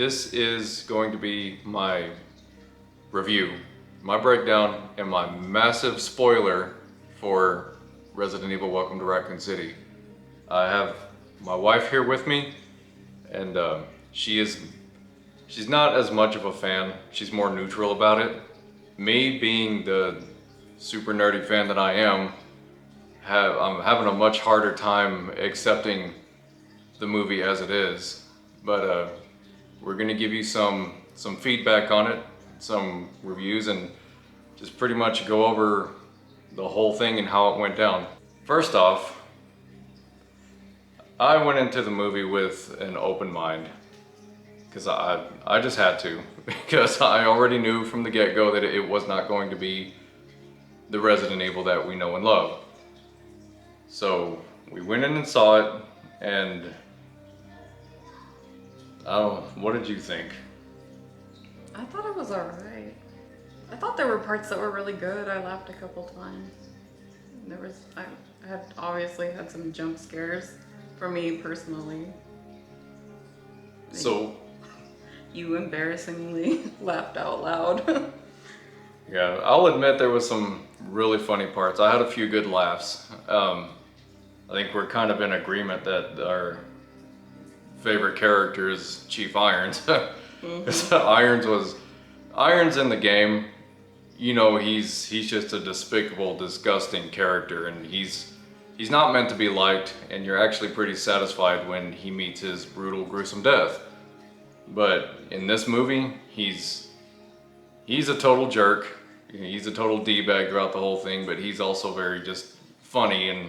This is going to be my review, my breakdown, and my massive spoiler for Resident Evil Welcome to Raccoon City. I have my wife here with me, and she's not as much of a fan. She's more neutral about it. Me being the super nerdy fan that I am, I'm having a much harder time accepting the movie as it is. But we're gonna give you some feedback on it, some reviews, and just pretty much go over the whole thing and how it went down. First off, I went into the movie with an open mind because I just had to, because I already knew from the get-go that it was not going to be the Resident Evil that we know and love. So we went in and saw it, and what did you think? I thought it was alright. I thought there were parts that were really good. I laughed a couple times. I had obviously had some jump scares for me personally. So you embarrassingly laughed out loud. yeah, I'll admit there was some really funny parts. I had a few good laughs. I think we're kind of in agreement that our favorite character is Chief Irons. Irons in the game, you know, he's just a despicable, disgusting character, and he's not meant to be liked, and you're actually pretty satisfied when he meets his brutal, gruesome death. But in this movie, he's a total jerk. He's a total D-bag throughout the whole thing, but he's also very just funny, and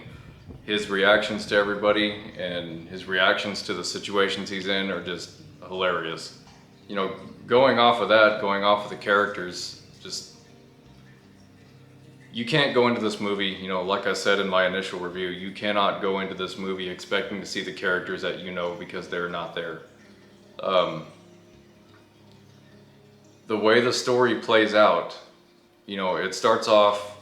his reactions to everybody and his reactions to the situations he's in are just hilarious. You know, going off of the characters, just, you can't go into this movie, you know, like I said in my initial review, you cannot go into this movie expecting to see the characters that you know, because they're not there. The way the story plays out, you know, it starts off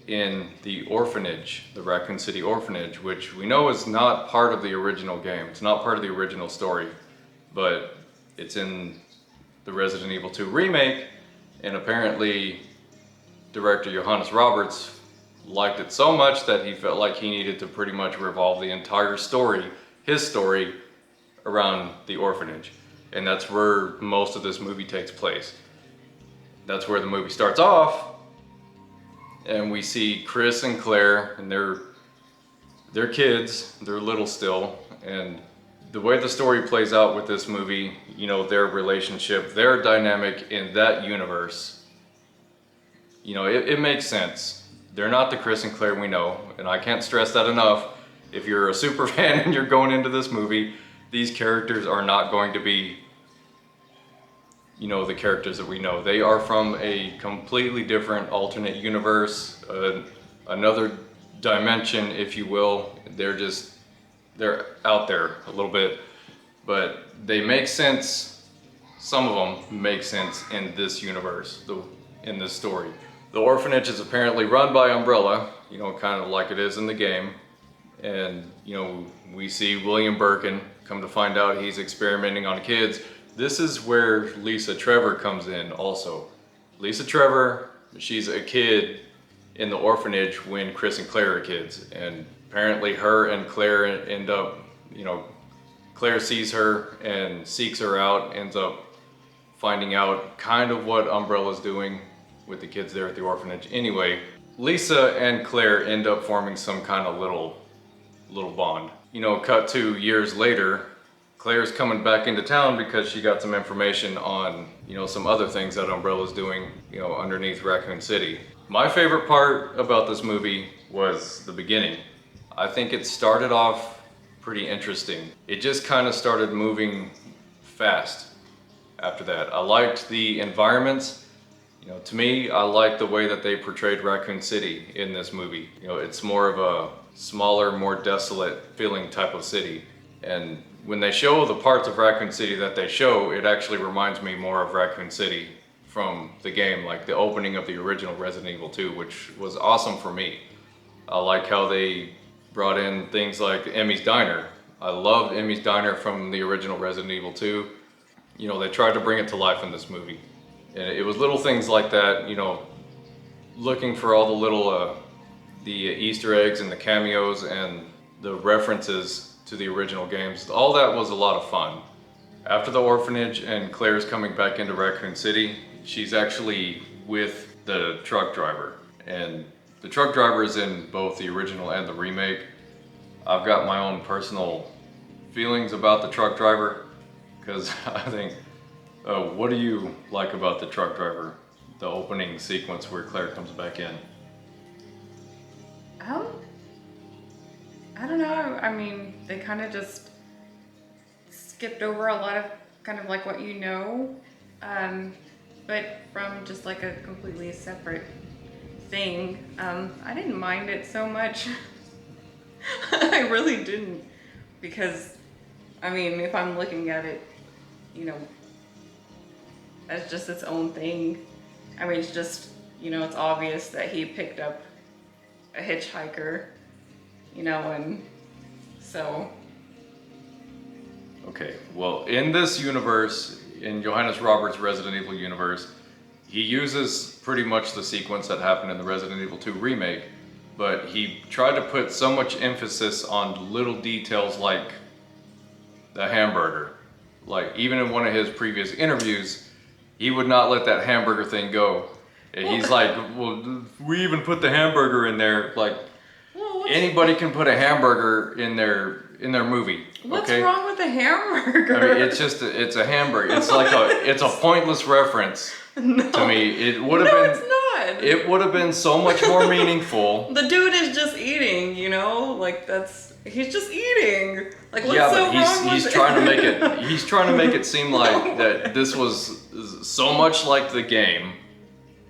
in the Orphanage, the Raccoon City Orphanage, which we know is not part of the original game. It's not part of the original story, but it's in the Resident Evil 2 remake, and apparently director Johannes Roberts liked it so much that he felt like he needed to pretty much revolve the entire story, his story, around the orphanage. And that's where most of this movie takes place. That's where the movie starts off, and we see Chris and Claire, and they're kids, they're little still, and the way the story plays out with this movie, you know, their relationship, their dynamic in that universe, you know, it makes sense. They're not the Chris and Claire we know, and I can't stress that enough. If you're a super fan and you're going into this movie, these characters are not going to be, you know, the characters that we know. They are from a completely different alternate universe, another dimension, if you will. They're out there a little bit, but they make sense. Some of them make sense in this universe, in this story. The orphanage is apparently run by Umbrella, you know, kind of like it is in the game. And, you know, we see William Birkin, come to find out he's experimenting on kids. This is where Lisa Trevor comes in also. Lisa Trevor, she's a kid in the orphanage when Chris and Claire are kids. And apparently her and Claire end up, you know, Claire sees her and seeks her out, ends up finding out kind of what Umbrella's doing with the kids there at the orphanage. Anyway, Lisa and Claire end up forming some kind of little bond. You know, cut to years later, Claire's coming back into town because she got some information on, you know, some other things that Umbrella's doing, you know, underneath Raccoon City. My favorite part about this movie was the beginning. I think it started off pretty interesting. It just kind of started moving fast after that. I liked the environments. You know, to me, I like the way that they portrayed Raccoon City in this movie. You know, it's more of a smaller, more desolate feeling type of city. And when they show the parts of Raccoon City that they show, it actually reminds me more of Raccoon City from the game, like the opening of the original Resident Evil 2, which was awesome for me. I like how they brought in things like Emmy's Diner. I loved Emmy's Diner from the original Resident Evil 2. you know, they tried to bring it to life in this movie. And it was little things like that, you know, looking for all the little, the Easter eggs and the cameos and the references to the original games. All that was a lot of fun. After the orphanage and Claire's coming back into Raccoon City, she's actually with the truck driver. And the truck driver is in both the original and the remake. I've got my own personal feelings about the truck driver, because I think, what do you like about the truck driver? The opening sequence where Claire comes back in. I don't know. I mean, they kind of just skipped over a lot of kind of like what you know, but from just like a completely separate thing. I didn't mind it so much. I really didn't, because I mean, if I'm looking at it, you know, as just its own thing, I mean, it's just, you know, it's obvious that he picked up a hitchhiker, you know, and so. Okay, well, in this universe, in Johannes Roberts' Resident Evil universe, he uses pretty much the sequence that happened in the Resident Evil 2 remake, but he tried to put so much emphasis on little details like the hamburger. Like, even in one of his previous interviews, he would not let that hamburger thing go. And he's like, well, we even put the hamburger in there. Like, anybody can put a hamburger in their movie. What's okay? wrong with the hamburger? I mean, it's just it's a hamburger. It's like it's a pointless reference to me. It would have been. It's not. It would have been so much more meaningful. The dude is just eating, you know, like he's just eating. Like, what's yeah, so but wrong he's with trying it? to make it. He's trying to make it seem like that this was so much like the game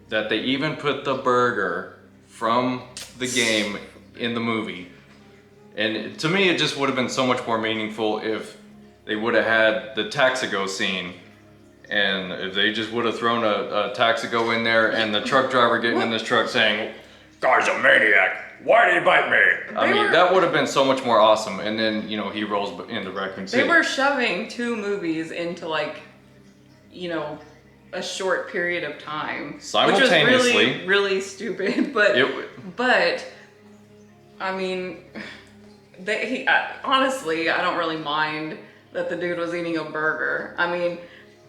that they even put the burger from the game in the movie. And to me, it just would have been so much more meaningful if they would have had the Taxigo scene, and if they just would have thrown a Taxigo in there and the truck driver getting in this truck saying, "Guy's a maniac. Why did he bite me?" I mean, that would have been so much more awesome. And then, you know, he rolls into Raccoon City. They were shoving 2 movies into, like, you know, a short period of time, Simultaneously. which was really, really stupid. But I mean, honestly, I don't really mind that the dude was eating a burger. I mean,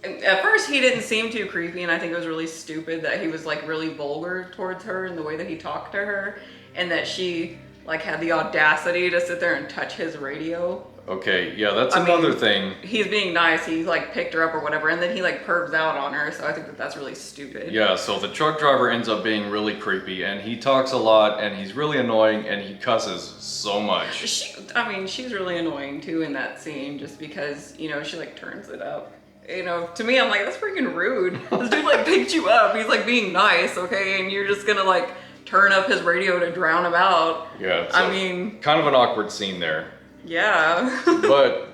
at first he didn't seem too creepy, and I think it was really stupid that he was like really vulgar towards her in the way that he talked to her, and that she like had the audacity to sit there and touch his radio. Okay, yeah, that's another thing. He's being nice. He like picked her up or whatever, and then he like pervs out on her. So I think that's really stupid. Yeah, so the truck driver ends up being really creepy, and he talks a lot, and he's really annoying, and he cusses so much. She's really annoying too in that scene, just because, you know, she like turns it up. You know, to me, I'm like, that's freaking rude. This dude like picked you up. He's like being nice, okay, and you're just gonna like turn up his radio to drown him out. Yeah, I mean, kind of an awkward scene there. Yeah. But,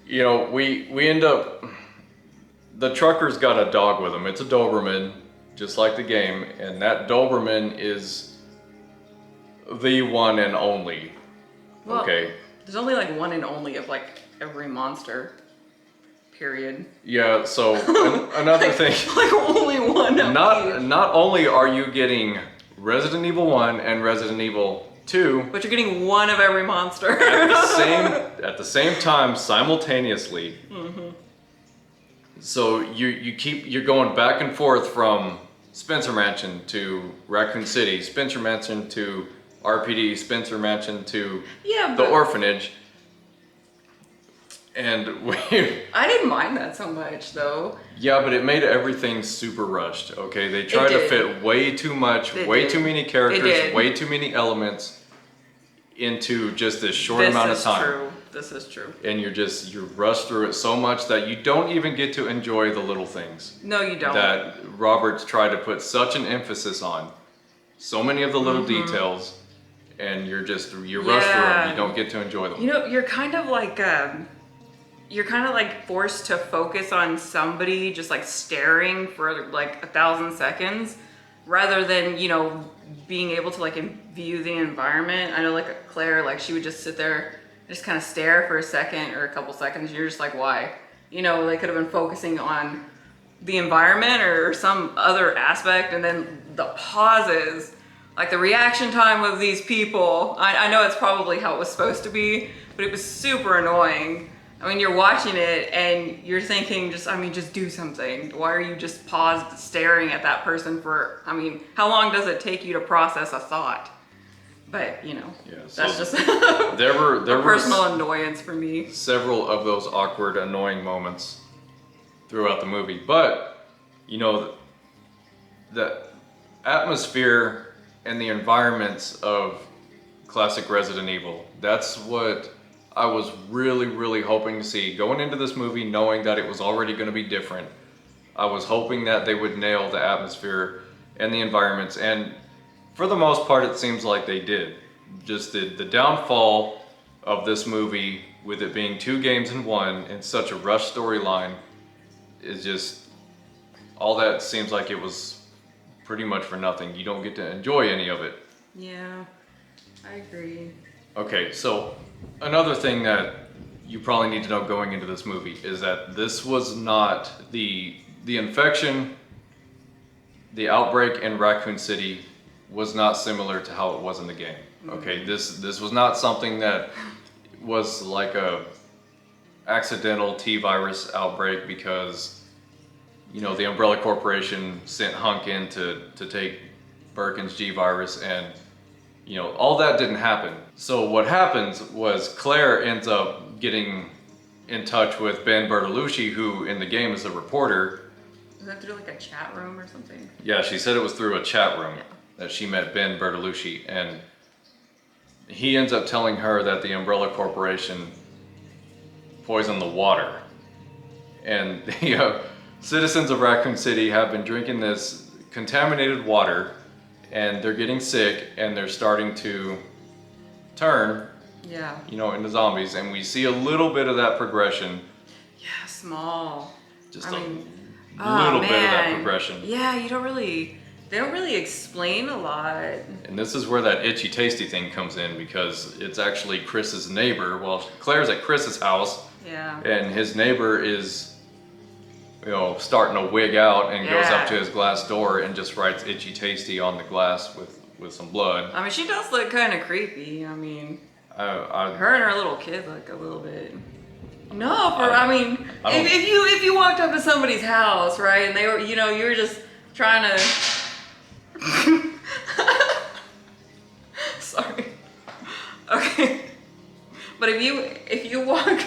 you know, we end up, the trucker's got a dog with him. It's a Doberman, just like the game, and that Doberman is the one and only. Well, okay. There's only like one and only of like every monster. Period. Yeah, so another thing. Like only one of Not only are you getting Resident Evil 1 and Resident Evil 2, but you're getting one of every monster at the same time simultaneously. Mm-hmm. So you're going back and forth from Spencer Mansion to Raccoon City, Spencer Mansion to RPD, Spencer Mansion to the Orphanage. And I didn't mind that so much though. Yeah, but it made everything super rushed. Okay, they tried to fit way too much, way too many characters, way too many elements into just this short amount of time. This is true. And you're rushed through it so much that you don't even get to enjoy the little things. No, you don't. That Roberts tried to put such an emphasis on. So many of the little details, and you're rushed through them. You don't get to enjoy them. You know, you're kind of like forced to focus on somebody just like staring for like 1,000 seconds rather than, you know, being able to like view the environment. I know like Claire, like she would just sit there and just kind of stare for a second or a couple seconds. You're just like, why? You know, they could have been focusing on the environment or some other aspect, and then the pauses, like the reaction time of these people. I know it's probably how it was supposed to be, but it was super annoying. I mean, you're watching it and you're thinking, just do something. Why are you just paused staring at that person for, how long does it take you to process a thought? But, you know, Yeah, that's so just there were a personal annoyance for me. several of those awkward, annoying moments throughout the movie. But, you know, the atmosphere and the environments of classic Resident Evil, that's what I was really, really hoping to see. Going into this movie knowing that it was already going to be different, I was hoping that they would nail the atmosphere and the environments, and for the most part it seems like they did. Just the downfall of this movie, with it being 2 games in one and such a rushed storyline, is just, all that seems like it was pretty much for nothing. You don't get to enjoy any of it. Yeah, I agree. Okay, so another thing that you probably need to know going into this movie is that this was not the infection, the outbreak in Raccoon City was not similar to how it was in the game. Okay, this was not something that was like a accidental T-virus outbreak because, you know, the Umbrella Corporation sent Hunk in to take Birkin's G-virus, and, you know, all that didn't happen. So what happens was Claire ends up getting in touch with Ben Bertolucci, who in the game is a reporter. Was that through like a chat room or something? Yeah, she said it was through a chat room that she met Ben Bertolucci, and he ends up telling her that the Umbrella Corporation poisoned the water. And the citizens of Raccoon City have been drinking this contaminated water, and they're getting sick, and they're starting to turn, you know, into zombies. And we see a little bit of that progression. Yeah, small. Just I mean, little bit of that progression. Yeah, they don't really explain a lot. And this is where that itchy tasty thing comes in, because it's actually Chris's neighbor. Well, Claire's at Chris's house. Yeah. And his neighbor is, you know, starting to wig out and goes up to his glass door and just writes itchy tasty on the glass with some blood. I mean, she does look kind of creepy. I mean, her and her little kid look a little bit. No, if you walked up to somebody's house, right, and they were, you know, you were just trying to. Sorry. Okay. But if you walk.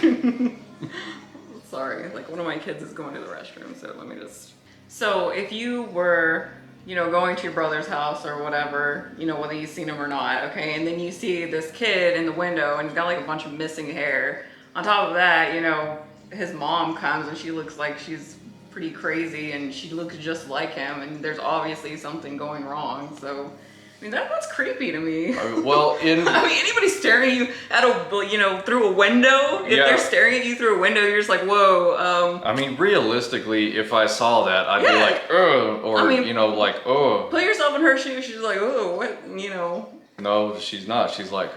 Sorry, like one of my kids is going to the restroom, so let me just. So if you were, you know, going to your brother's house or whatever, you know, whether you've seen him or not, okay, and then you see this kid in the window and he's got like a bunch of missing hair. On top of that, you know, his mom comes and she looks like she's pretty crazy and she looks just like him, and there's obviously something going wrong. So, I mean, that's creepy to me. Well, anybody staring at you through a window, if they're staring at you through a window, you're just like, whoa. I mean, realistically, if I saw that, I'd be like, ugh, or, you know, like, oh. Put yourself in her shoes. She's like, oh, what, you know. No, she's not. She's like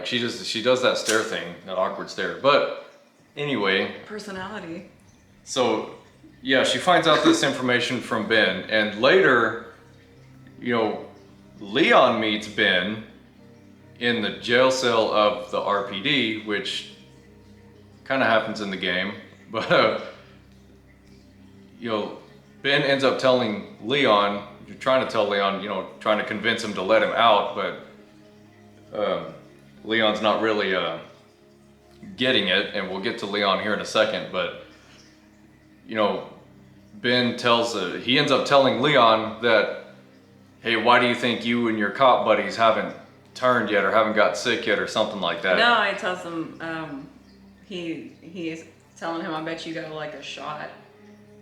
she does that stare thing, that awkward stare. But anyway. Personality. So, yeah, she finds out this information from Ben, and later, you know, Leon meets Ben in the jail cell of the RPD, which kind of happens in the game. But, you know, Ben ends up telling Leon, trying to tell Leon, you know, trying to convince him to let him out, but Leon's not really getting it, and we'll get to Leon here in a second. But, you know, Ben he ends up telling Leon that, hey, why do you think you and your cop buddies haven't turned yet or haven't got sick yet or something like that? No, he tells him, he's telling him, I bet you got like a shot.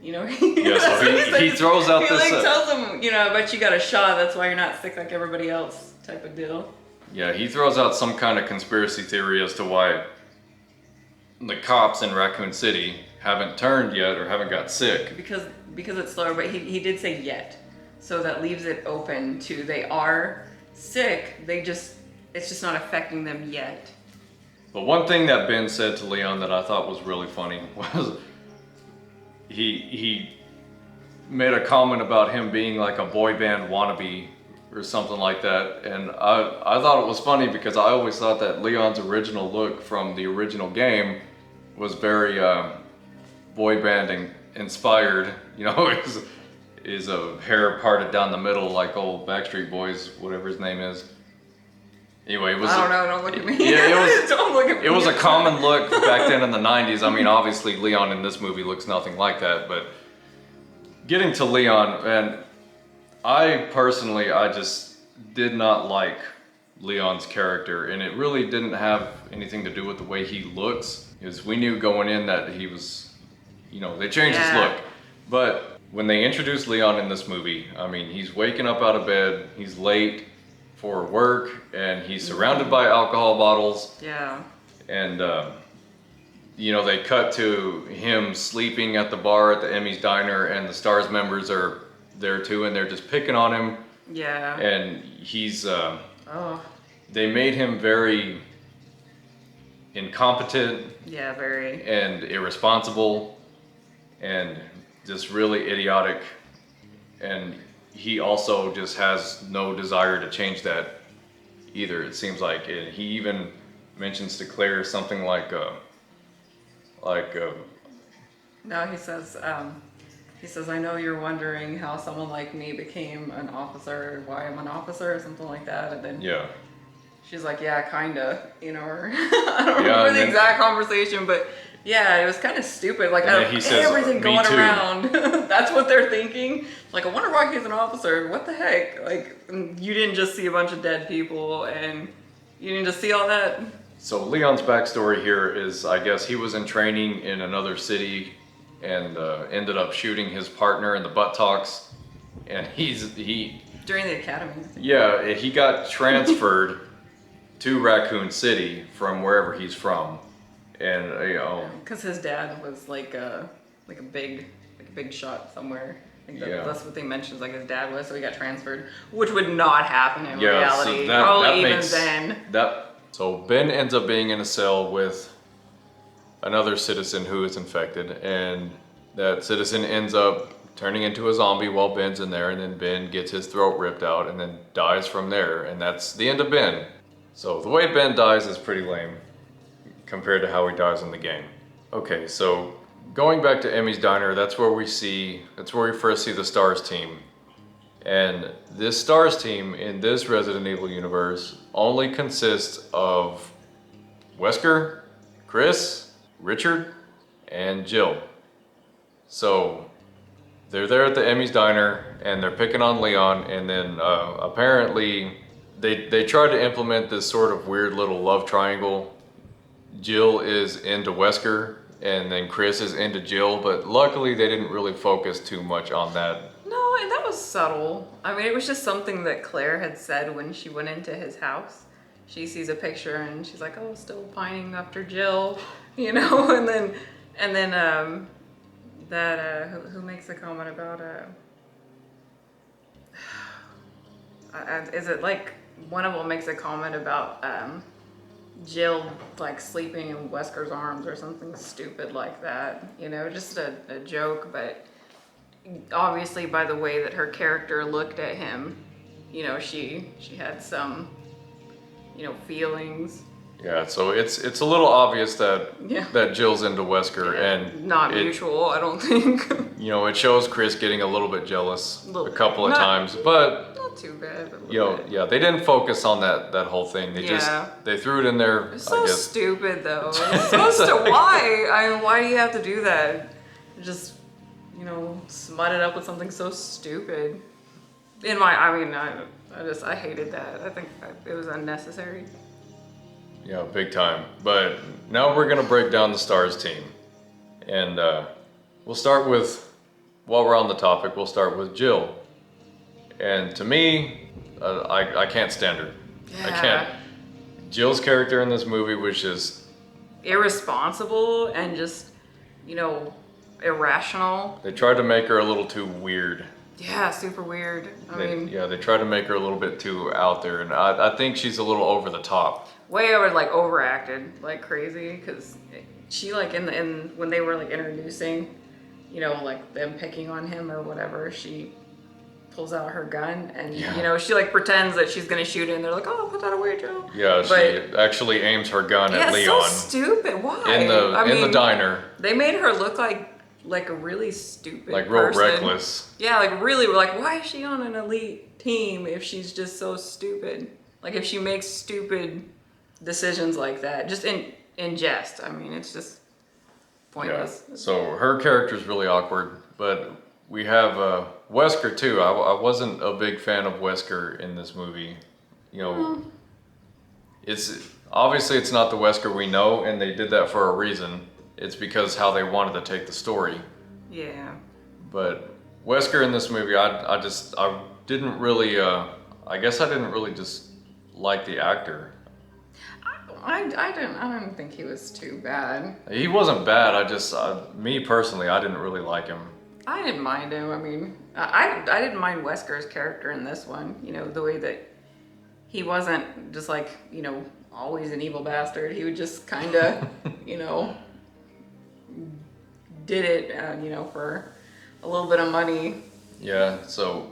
You know? Yeah, so he throws out this... He tells him, you know, I bet you got a shot, that's why you're not sick like everybody else type of deal. Yeah, he throws out some kind of conspiracy theory as to why the cops in Raccoon City haven't turned yet or haven't got sick. Because it's slower, but he did say yet. So that leaves it open to they are sick, it's just not affecting them yet. But one thing that Ben said to Leon that I thought was really funny was he made a comment about him being like a boy band wannabe or something like that. And I thought it was funny because I always thought that Leon's original look from the original game was very boy band inspired. You know, is a hair parted down the middle like old Backstreet Boys, whatever his name is. Anyway, it was. I don't know. Don't look at me. Yeah, it was. Don't look at me. It was a common look back then in the '90s. I mean, obviously Leon in this movie looks nothing like that. But getting to Leon, and I personally, I just did not like Leon's character, and it really didn't have anything to do with the way he looks. Because we knew going in that he was, you know, they changed his look. But when they introduced Leon in this movie, I mean, he's waking up out of bed, he's late for work, and he's surrounded by alcohol bottles. Yeah. And, you know, they cut to him sleeping at the bar at the Emmy's Diner, and the S.T.A.R.S members are there too, and they're just picking on him. Yeah. And he's, they made him very incompetent. Yeah, very. And irresponsible, and just really idiotic. And he also just has no desire to change that either, it seems like. And he even mentions to Claire something like No, he says, I know you're wondering how someone like me became an officer, why I'm an officer, or something like that. And then yeah. She's like, yeah, kinda, you know, or I don't remember the exact conversation, but yeah, it was kind of stupid. Like, out of everything going around, that's what they're thinking. Like, I wonder why he's an officer. What the heck? Like, you didn't just see a bunch of dead people, and you didn't just see all that. So Leon's backstory here is, I guess he was in training in another city and ended up shooting his partner in the buttocks, and he during the academy. Yeah, he got transferred to Raccoon City from wherever he's from, and you know, because his dad was like a big shot somewhere. I think that's what they mentioned. Like his dad was, so he got transferred, which would not happen in reality. So Probably even then. So Ben ends up being in a cell with another citizen who is infected, and that citizen ends up turning into a zombie while Ben's in there, and then Ben gets his throat ripped out and then dies from there, and that's the end of Ben. So the way Ben dies is pretty lame compared to how he dies in the game. Okay, so going back to Emmy's Diner, that's where we first see the S.T.A.R.S team. And this S.T.A.R.S team in this Resident Evil universe only consists of Wesker, Chris, Richard, and Jill. So they're there at the Emmy's Diner and they're picking on Leon, and then apparently they tried to implement this sort of weird little love triangle. Jill is into Wesker and then Chris is into Jill, but luckily they didn't really focus too much on that. No, and that was subtle. I mean, it was just something that Claire had said when she went into his house. She sees a picture and she's like, oh, still pining after Jill, you know, and then who makes a comment about is it like one of them makes a comment about Jill like sleeping in Wesker's arms or something stupid like that, you know, just a joke. But obviously by the way that her character looked at him, you know, she had some, you know, feelings. Yeah, so it's a little obvious that Jill's into Wesker, and not mutual, I don't think. You know, it shows Chris getting a little bit jealous a couple of times, but not too bad. But you know, yeah, they didn't focus on that whole thing. They they threw it in there. It's so stupid though. It's supposed to why? I mean, why do you have to do that? Just, you know, smut it up with something so stupid. I hated that. I think it was unnecessary. Yeah, big time. But now we're gonna break down the S.T.A.R.S team, and we'll start with, while we're on the topic, we'll start with Jill. And to me, I can't stand her. Yeah. I can't. Jill's character in this movie was just irresponsible and just, you know, irrational. They tried to make her a little too weird Yeah, super weird. They try to make her a little bit too out there, and I think she's a little over the top. Way over, like overacted like crazy, because she like in when they were like introducing, you know, like them picking on him or whatever, she pulls out her gun and you know, she like pretends that she's gonna shoot it, and they're like, oh, put that away, Joe. Yeah, she actually aims her gun at Leon. So stupid. Why? In the diner. They made her look like a really stupid like real person. Reckless. Yeah, like really, like why is she on an elite team if she's just so stupid? Like if she makes stupid decisions like that, just in jest. I mean, it's just pointless. Yeah. So her character's really awkward, but we have Wesker too. I wasn't a big fan of Wesker in this movie. You know, it's obviously it's not the Wesker we know, and they did that for a reason. It's because how they wanted to take the story. Yeah. But Wesker in this movie, I didn't really, I guess I didn't really just like the actor. I didn't think he was too bad. He wasn't bad. Me personally, I didn't really like him. I didn't mind him. I mean, I didn't mind Wesker's character in this one. You know, the way that he wasn't just like, you know, always an evil bastard. He would just kind of, you know, did it, you know, for a little bit of money. Yeah, so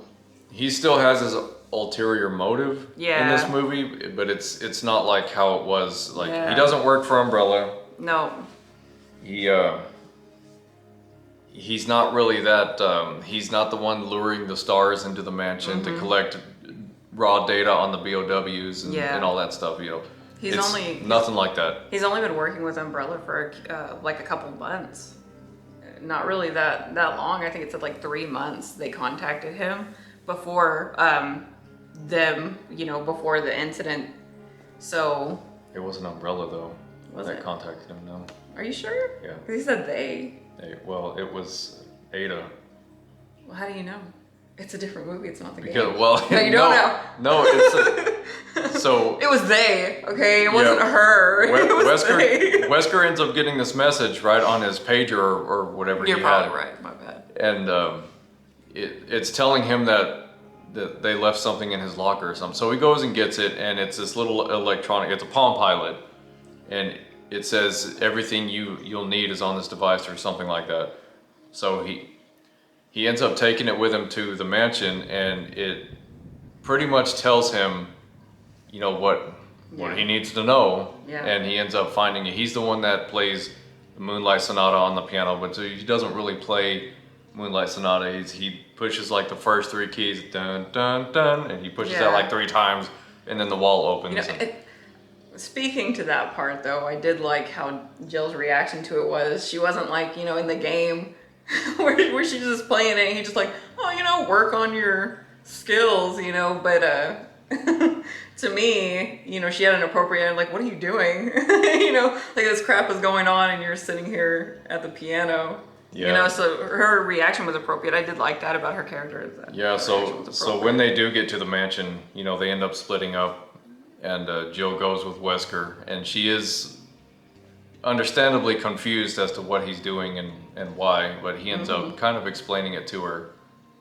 he still has his ulterior motive in this movie, but it's not like how it was. Like he doesn't work for Umbrella. No. He's not really that. He's not the one luring the S.T.A.R.S into the mansion to collect raw data on the BOWs and all that stuff. You know, it's nothing like that. He's only been working with Umbrella for like a couple months. Not really that long. I think it said like 3 months. They contacted him before before the incident. So it wasn't Umbrella though. That contacted him. No. Are you sure? Yeah. He said they. Well, it was Ada. Well, how do you know? It's a different movie. It's not the game. Well, no, you don't know. No, it's so. It was they. Okay, it wasn't her. It was they. Wesker ends up getting this message right on his pager or whatever. You're probably right. My bad. And it's telling him that they left something in his locker or something. So he goes and gets it, and it's this little electronic. It's a Palm Pilot, and it says everything you'll need is on this device or something like that. So he ends up taking it with him to the mansion, and it pretty much tells him, you know, what he needs to know. Yeah. And he ends up finding it. He's the one that plays the Moonlight Sonata on the piano, but he doesn't really play Moonlight Sonata. He pushes like the first 3 keys, dun dun dun, and he pushes that like 3 times, and then the wall opens. You know, speaking to that part though, I did like how Jill's reaction to it was. She wasn't like, you know, in the game where she's just playing it and he's just like, oh, you know, work on your skills, you know, but to me, you know, she had an appropriate, like, what are you doing? You know, like this crap is going on and you're sitting here at the piano. Yeah. You know, so her reaction was appropriate. I did like that about her character. Yeah, so when they do get to the mansion, you know, they end up splitting up. And Jill goes with Wesker, and she is understandably confused as to what he's doing and why, but he ends up kind of explaining it to her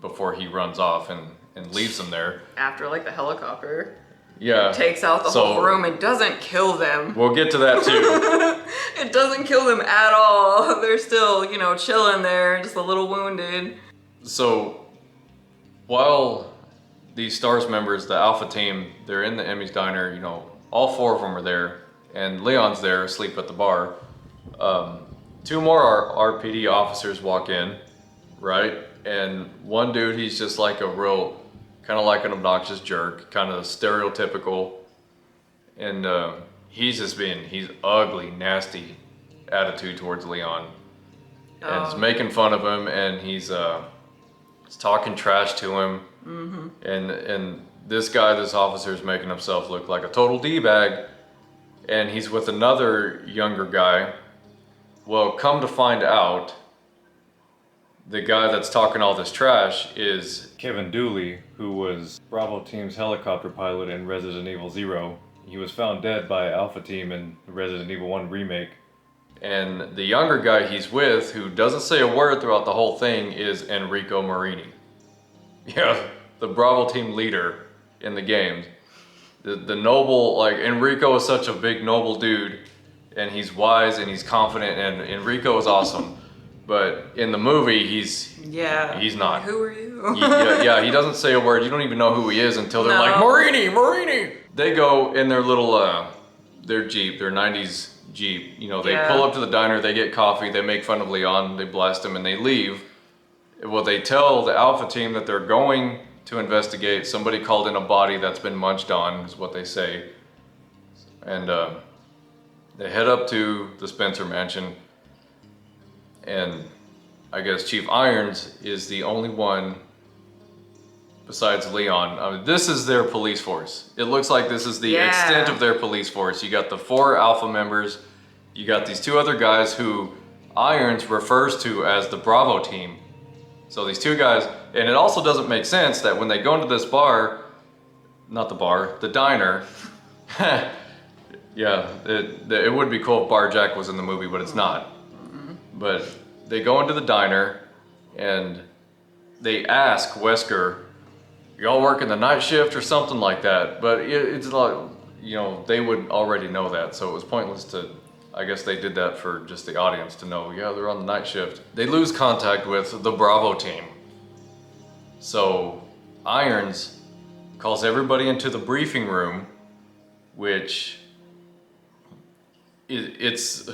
before he runs off and leaves them there. After like the helicopter takes out the whole room, it doesn't kill them. We'll get to that too. It doesn't kill them at all. They're still, you know, chilling there, just a little wounded. So while these S.T.A.R.S members, the Alpha team, they're in the Emmy's diner, you know, all 4 of them are there, and Leon's there asleep at the bar. 2 more RPD officers walk in, right? And one dude, he's just like a real, kind of like an obnoxious jerk, kind of stereotypical. And he's ugly, nasty attitude towards Leon. And he's making fun of him, and he's talking trash to him. And this officer is making himself look like a total D-bag, and he's with another younger guy. Well, come to find out, the guy that's talking all this trash is Kevin Dooley, who was Bravo Team's helicopter pilot in Resident Evil 0. He was found dead by Alpha Team in the Resident Evil 1 remake. And the younger guy he's with, who doesn't say a word throughout the whole thing, is Enrico Marini. Yeah, the Bravo team leader in the games. The noble, like Enrico is such a big noble dude, and he's wise and he's confident, and Enrico is awesome. But in the movie, he's not. Who are you? Yeah, he doesn't say a word. You don't even know who he is until they're like, Marini! They go in their little, their Jeep, their 90s Jeep. You know, they pull up to the diner, they get coffee, they make fun of Leon, they blast him, and they leave. Well, they tell the Alpha team that they're going to investigate. Somebody called in a body that's been munched on, is what they say. And they head up to the Spencer mansion. And I guess Chief Irons is the only one besides Leon. I mean, this is their police force. It looks like this is the extent of their police force. You got the 4 Alpha members. You got these 2 other guys who Irons refers to as the Bravo team. So these 2 guys, and it also doesn't make sense that when they go into this bar, not the bar, the diner. Yeah, it would be cool if Bar Jack was in the movie, but it's not. But they go into the diner and they ask Wesker, y'all working the night shift or something like that? But it's like, you know, they would already know that, so it was pointless to, I guess they did that for just the audience to know, yeah, they're on the night shift. They lose contact with the Bravo team. So Irons calls everybody into the briefing room, which it's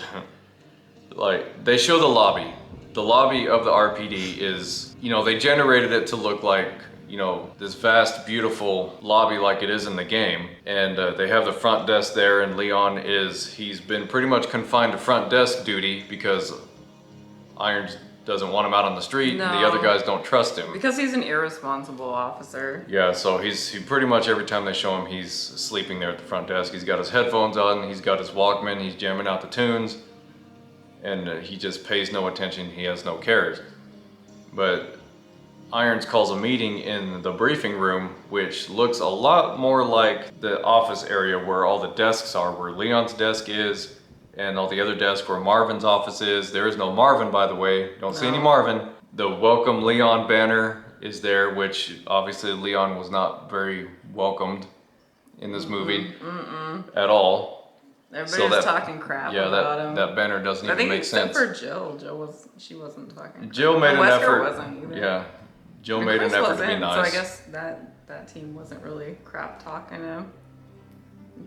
like, they show the lobby. The lobby of the RPD is, you know, they generated it to look like, you know, this vast, beautiful lobby like it is in the game. And they have the front desk there, and Leon he's been pretty much confined to front desk duty because Irons doesn't want him out on the street, and the other guys don't trust him. Because he's an irresponsible officer. Yeah, so he pretty much every time they show him, he's sleeping there at the front desk. He's got his headphones on, he's got his Walkman, he's jamming out the tunes, and he just pays no attention, he has no cares. But Irons calls a meeting in the briefing room, which looks a lot more like the office area where all the desks are, where Leon's desk is, and all the other desks where Marvin's office is. There is no Marvin, by the way. Don't see any Marvin. The Welcome Leon banner is there, which obviously Leon was not very welcomed in this movie at all. Everybody was talking crap about him. That banner doesn't even make sense. I think except for Jill. She wasn't talking. Jill made an effort. Wasn't either. Yeah. Jill made an effort to be nice. So I guess that team wasn't really crap talking him.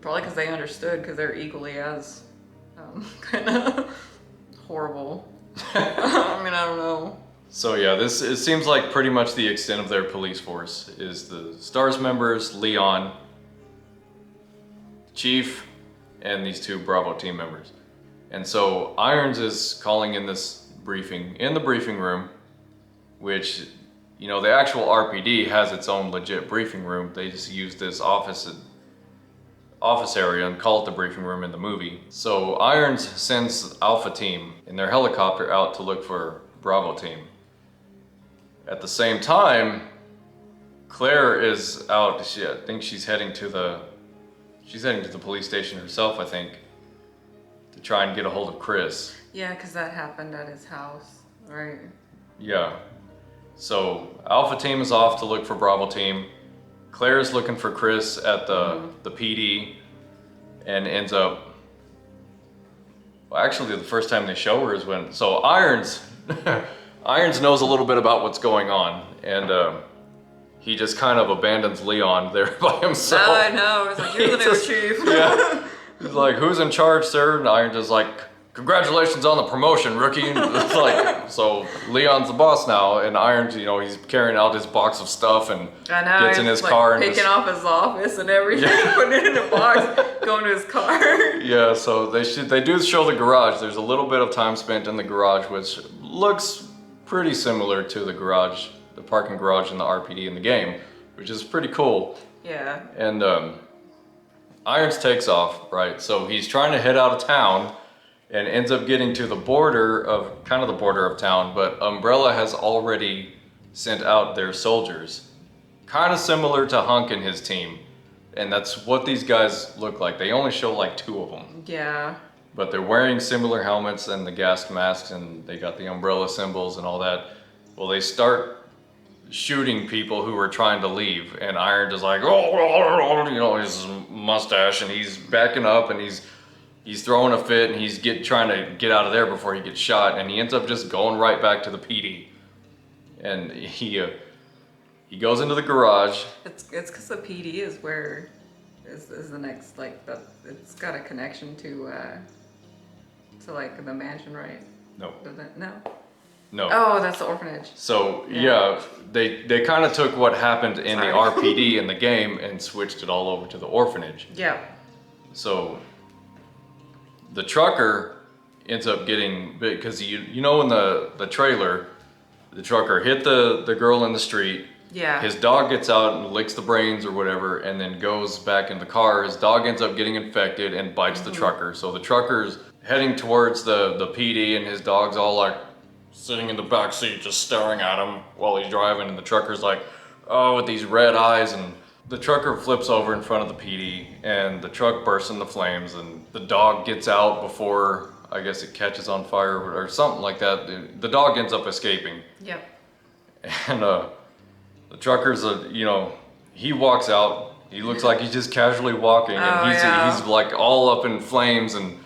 Probably because they understood, because they're equally as kind of horrible. I mean, I don't know. So yeah, it seems like pretty much the extent of their police force is the S.T.A.R.S members, Leon, Chief, and these 2 Bravo team members. And so Irons is calling in this briefing in the briefing room, which, you know, the actual RPD has its own legit briefing room. They just use this office area and call it the briefing room in the movie. So Irons sends Alpha team in their helicopter out to look for Bravo team. At the same time, Claire is out. I think she's heading to the police station herself, I think, to try and get a hold of Chris. Yeah, because that happened at his house, right? Yeah. So Alpha team is off to look for Bravo team. Claire's looking for Chris at the PD, and ends up, well, actually the first time they show her is when, so Irons knows a little bit about what's going on, and he just kind of abandons Leon there by himself. I know, it's like, you're the new chief. Yeah. He's like, who's in charge, sir? And Irons is like, congratulations on the promotion, rookie. And it's like, so Leon's the boss now, and Irons, you know, he's carrying out his box of stuff and gets in his car and picking off his office and everything, putting it in a box, going to his car. Yeah, so they do show the garage. There's a little bit of time spent in the garage, which looks pretty similar to the parking garage in the RPD in the game, which is pretty cool. Yeah. And Irons takes off, right? So he's trying to head out of town, and ends up getting to the border of town, but Umbrella has already sent out their soldiers. Kind of similar to Hunk and his team. And that's what these guys look like. They only show like 2 of them. Yeah. But they're wearing similar helmets and the gas masks, and they got the umbrella symbols and all that. Well, they start shooting people who were trying to leave, and Irons is like, oh, you know, his mustache, and he's backing up, and he's throwing a fit, and he's trying to get out of there before he gets shot, and he ends up just going right back to the PD, and he goes into the garage. It's because the PD is where is the next, like, it's got a connection to like the mansion, right? No. Does it? No. No. Oh, that's the orphanage. So yeah, they kind of took what happened in the RPD in the game and switched it all over to the orphanage. Yeah. So the trucker ends up getting, because you know in the trailer, the trucker hit the girl in the street. Yeah. His dog gets out and licks the brains or whatever, and then goes back in the car. His dog ends up getting infected and bites the trucker. So the trucker's heading towards the PD, and his dog's all like sitting in the back seat just staring at him while he's driving, and the trucker's like, oh, with these red eyes, and the trucker flips over in front of the PD, and the truck bursts into flames, and the dog gets out before, I guess, it catches on fire or something like that. The dog ends up escaping. Yep. And the trucker's, he walks out. He looks like he's just casually walking, and he's like all up in flames, and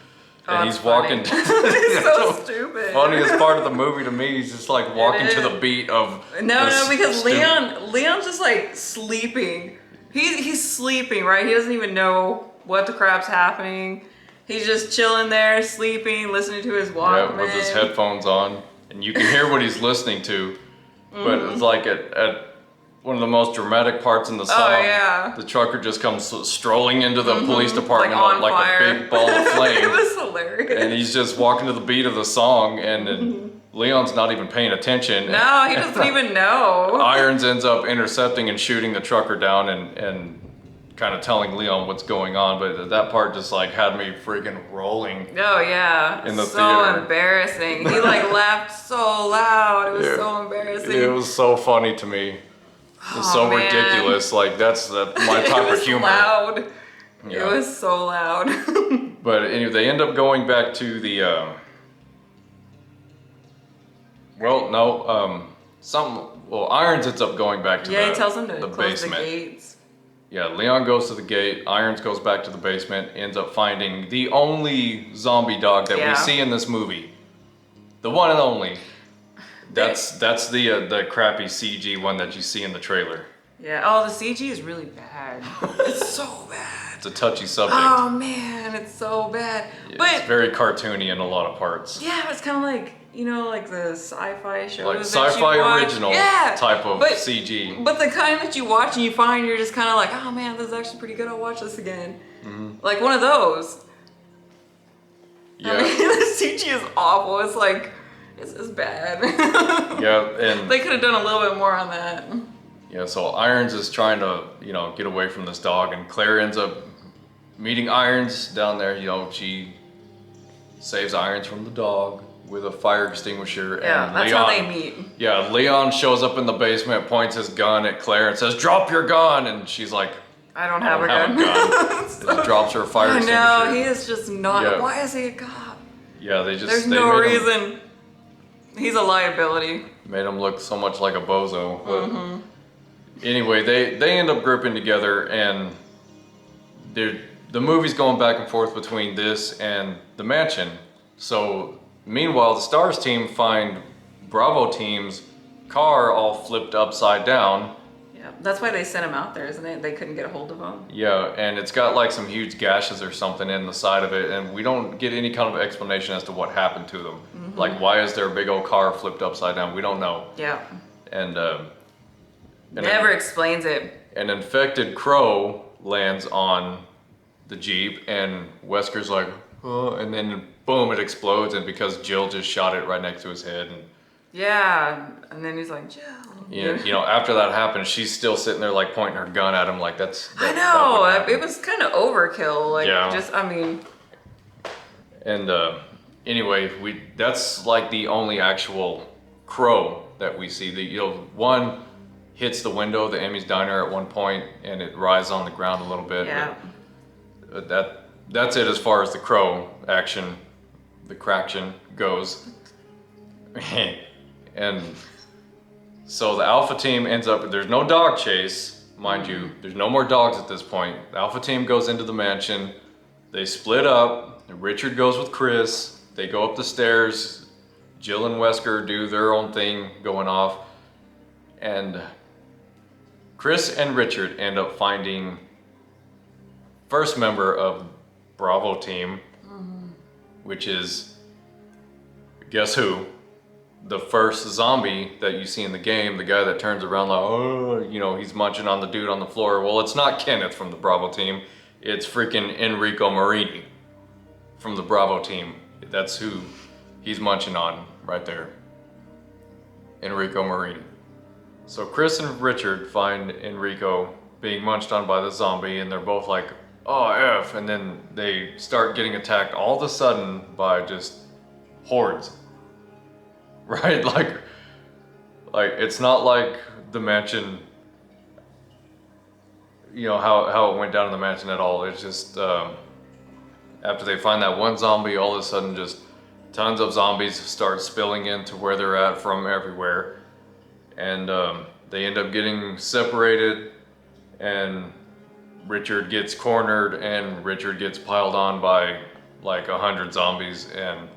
he's walking. It's so stupid. Funniest part of the movie to me, he's just like walking to the beat of. No, because Leon's just like sleeping. He's sleeping, right? He doesn't even know what the crap's happening. He's just chilling there, sleeping, listening to his Walkman. Yeah, with his headphones on, and you can hear what he's listening to. But it's like at one of the most dramatic parts in the song, the trucker just comes strolling into the police department like a big ball of flame. It was hilarious. And he's just walking to the beat of the song, and then Leon's not even paying attention. No, he doesn't even know. Irons ends up intercepting and shooting the trucker down and kind of telling Leon what's going on, but that part just like had me freaking rolling. Oh yeah, in the so theater. Embarrassing. He like laughed so loud. It was so embarrassing. It was so funny to me. It was so ridiculous. Like that's my type of humor. Loud. Yeah. It was so loud. But anyway, they end up going back to the. Irons ends up going back to he tells him to close basement. the gates. Yeah, Leon goes to the gate. Irons goes back to the basement. Ends up finding the only zombie dog that we see in this movie, the one and only. That's the crappy CG one that you see in the trailer. Yeah. Oh, the CG is really bad. It's so bad. It's a touchy subject. Oh man, it's so bad. Yeah, but it's very cartoony in a lot of parts. Yeah, it's kind of like, like the sci-fi shows. Like sci-fi original type of CG. But the kind that you watch and you find you're just kind of like, oh man, this is actually pretty good. I'll watch this again. Like one of those. Yeah. I mean, the CG is awful. It's like, it's bad. Yeah, and they could have done a little bit more on that. Yeah, so Irons is trying to, get away from this dog, and Claire ends up meeting Irons down there. She saves Irons from the dog with a fire extinguisher. Yeah, and that's Leon, how they meet. Yeah, Leon shows up in the basement, points his gun at Claire and says, "Drop your gun!" And she's like, I don't have a gun. Just drops her fire extinguisher. No, he is just not. Yeah. Why is he a cop? Yeah, There's no reason. He's a liability. Made him look so much like a bozo. But anyway, they end up grouping together, and the movie's going back and forth between this and the mansion. So meanwhile, the S.T.A.R.S team find Bravo team's car all flipped upside down. Yeah, that's why they sent him out there, isn't it? They couldn't get a hold of him. Yeah, and it's got like some huge gashes or something in the side of it, and we don't get any kind of explanation as to what happened to them. Like, why is their big old car flipped upside down? We don't know. Yeah. And never explains it. An infected crow lands on the Jeep, and Wesker's like, oh, and then boom, it explodes, and because Jill just shot it right next to his head. And yeah, and then he's like, Jill. Yeah, after that happens, she's still sitting there like pointing her gun at him, like I know, it was kind of overkill. Like, And anyway, that's like the only actual crow that we see. One hits the window of the Emmy's Diner at one point, and it rises on the ground a little bit. Yeah. But that's it as far as the crow action, the craction goes. And So the Alpha team ends up, there's no dog chase, mind you. There's no more dogs at this point. The Alpha team goes into the mansion. They split up. Richard goes with Chris. They go up the stairs. Jill and Wesker do their own thing going off. And Chris and Richard end up finding first member of Bravo team, which is, guess who? The first zombie that you see in the game, the guy that turns around like, oh, you know, he's munching on the dude on the floor. Well, it's not Kenneth from the Bravo team. It's freaking Enrico Marini from the Bravo team. That's who he's munching on right there. Enrico Marini. So Chris and Richard find Enrico being munched on by the zombie, and they're both like, oh, F. And then they start getting attacked all of a sudden by just hordes. Right? Like it's not like the mansion, you know, how it went down in the mansion at all. It's just, after they find that one zombie, all of a sudden just tons of zombies start spilling into where they're at from everywhere. And they end up getting separated, and Richard gets cornered, and Richard gets piled on by like 100 zombies, and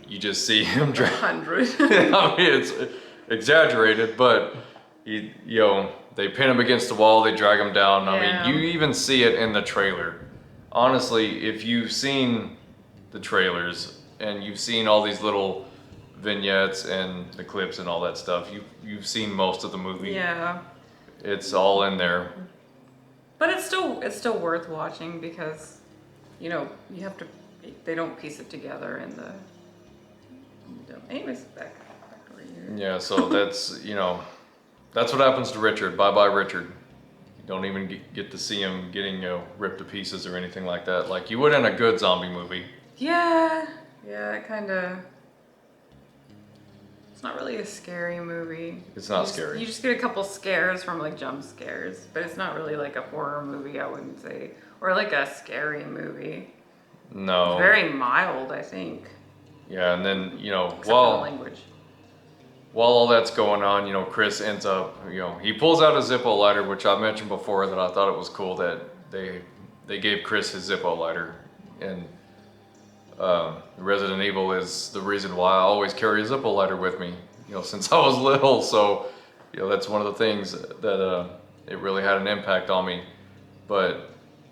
you just see him 100. I mean, it's exaggerated, but you know, they pin him against the wall, they drag him down. Yeah. I mean, you even see it in the trailer. Honestly, if you've seen the trailers and you've seen all these little vignettes and the clips and all that stuff, you've seen most of the movie. Yeah. It's all in there. But it's still worth watching because, you know, they don't piece it together in the. Anyways, back over here. Yeah, so that's, you know, that's what happens to Richard. Bye-bye, Richard. You don't even get to see him getting, you know, ripped to pieces or anything like that, like you would in a good zombie movie. Yeah, it kind of. It's not really a scary movie. It's not scary. You just get a couple scares from like jump scares, but it's not really like a horror movie, I wouldn't say, or like a scary movie. No. It's very mild, I think. Yeah, and then, you know, Except for the language. While all that's going on, you know, Chris ends up, you know, he pulls out a Zippo lighter, which I mentioned before that I thought it was cool that they gave Chris his Zippo lighter. And Resident Evil is the reason why I always carry a Zippo lighter with me, you know, since I was little. So, you know, that's one of the things that it really had an impact on me. But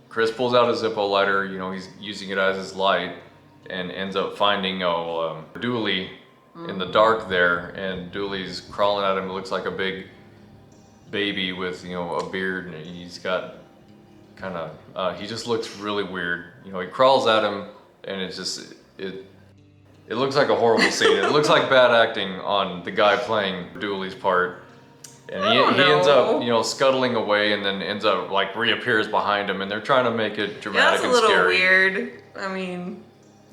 Chris pulls out a Zippo lighter, you know, he's using it as his light, and ends up finding Dooley in the dark there, and Dooley's crawling at him. It looks like a big baby with, you know, a beard, and he's got kind of he just looks really weird. You know, he crawls at him, and it's just it looks like a horrible scene. It looks like bad acting on the guy playing Dooley's part. And he ends up, you know, scuttling away, and then ends up like reappears behind him, and they're trying to make it dramatic and scary. That's a little weird. I mean,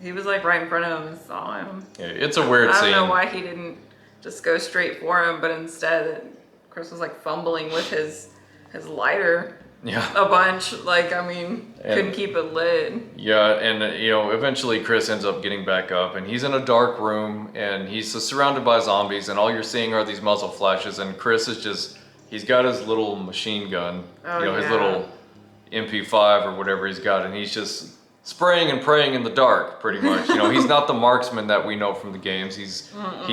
he was like right in front of him and saw him. Yeah, it's a weird scene. I don't know why he didn't just go straight for him, but instead Chris was like fumbling with his lighter. Yeah. A bunch. Like, I mean, couldn't keep it lit. Yeah, and you know, eventually Chris ends up getting back up, and he's in a dark room, and he's surrounded by zombies, and all you're seeing are these muzzle flashes, and Chris is just, he's got his little machine gun, his little MP5 or whatever he's got, and he's just spraying and praying in the dark, pretty much. You know, he's not the marksman that we know from the games. He's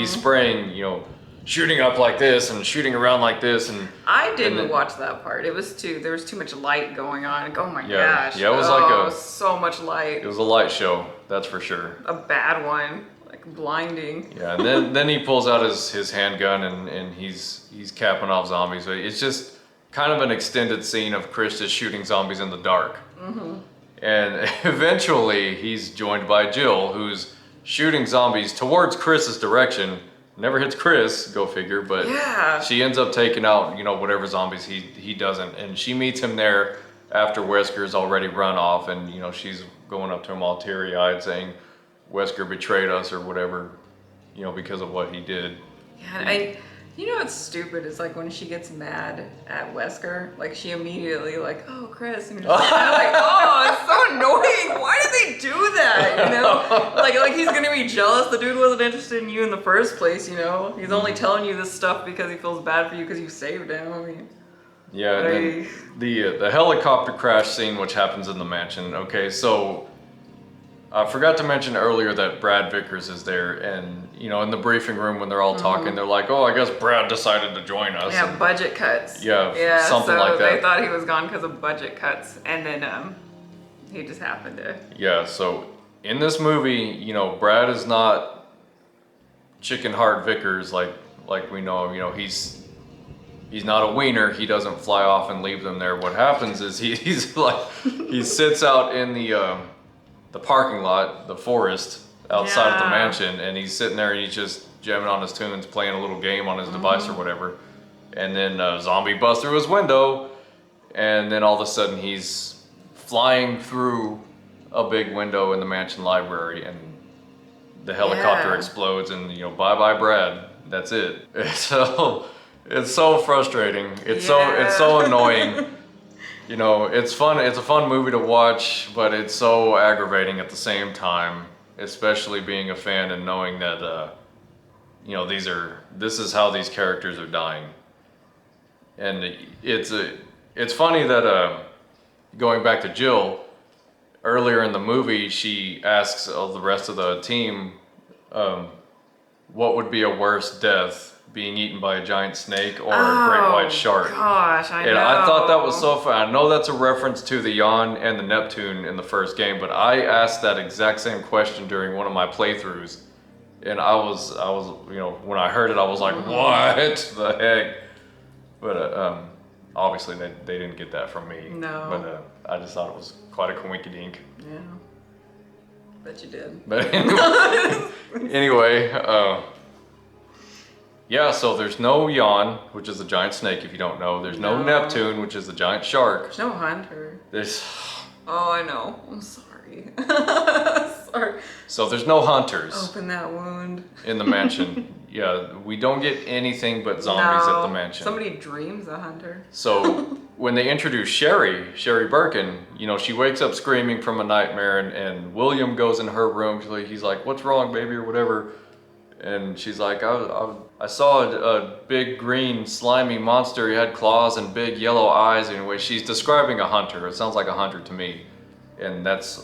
spraying, you know, shooting up like this and shooting around like this, and I didn't watch that part. There was too much light going on. Oh my gosh. Yeah, it was so much light. It was a light show, that's for sure. A bad one, like blinding. Yeah, and then he pulls out his handgun, and he's capping off zombies. So it's just kind of an extended scene of Chris just shooting zombies in the dark. And eventually he's joined by Jill, who's shooting zombies towards Chris's direction. Never hits Chris, go figure, but she ends up taking out, you know, whatever zombies he doesn't. And she meets him there after Wesker's already run off, and, you know, she's going up to him all teary-eyed saying Wesker betrayed us or whatever, you know, because of what he did. Yeah, you know what's stupid is like when she gets mad at Wesker, like she immediately like, oh, Chris, and you're just kind of like, oh, it's so annoying. Why did they do that? You know, like he's gonna be jealous. The dude wasn't interested in you in the first place. You know, he's only telling you this stuff because he feels bad for you because you saved him. I mean, yeah. And then the helicopter crash scene, which happens in the mansion. Okay, so I forgot to mention earlier that Brad Vickers is there, and you know, in the briefing room when they're all talking, they're like, "Oh, I guess Brad decided to join us." Yeah, and, budget cuts. yeah, something so like that. They thought he was gone because of budget cuts, and then he just happened to. Yeah, so in this movie, you know, Brad is not chicken heart Vickers like we know. You know, he's not a wiener. He doesn't fly off and leave them there. What happens is he's like he sits out in the parking lot, the forest outside of the mansion, and he's sitting there and he's just jamming on his tunes, playing a little game on his device or whatever. And then a zombie busts through his window, and then all of a sudden he's flying through a big window in the mansion library, and the helicopter explodes, and you know, bye bye Brad. That's it. So it's so frustrating. It's so annoying. You know, it's fun. It's a fun movie to watch, but it's so aggravating at the same time, especially being a fan and knowing that, you know, this is how these characters are dying. And it's funny that, going back to Jill, earlier in the movie, she asks the rest of the team, what would be a worse death? Being eaten by a giant snake or a great white shark. Gosh, I know. And I thought that was so fun. I know that's a reference to the Jan and the Neptune in the first game, but I asked that exact same question during one of my playthroughs. And I was, you know, when I heard it, I was like, what the heck? But obviously they didn't get that from me. No. But I just thought it was quite a coinkydink. Yeah. Bet you did. But anyway, yeah, so there's no Jan, which is a giant snake if you don't know. There's no Neptune, which is the giant shark. There's no hunter. There's... Oh, I know. I'm sorry. Sorry. So there's no hunters. Open that wound. In the mansion. Yeah, we don't get anything but zombies at the mansion. Somebody dreams a hunter. So when they introduce Sherry Birkin, you know, she wakes up screaming from a nightmare, and William goes in her room. He's like, "What's wrong, baby?" or whatever. And she's like, I saw a big green slimy monster. He had claws and big yellow eyes. Anyway, she's describing a hunter. It sounds like a hunter to me. And that's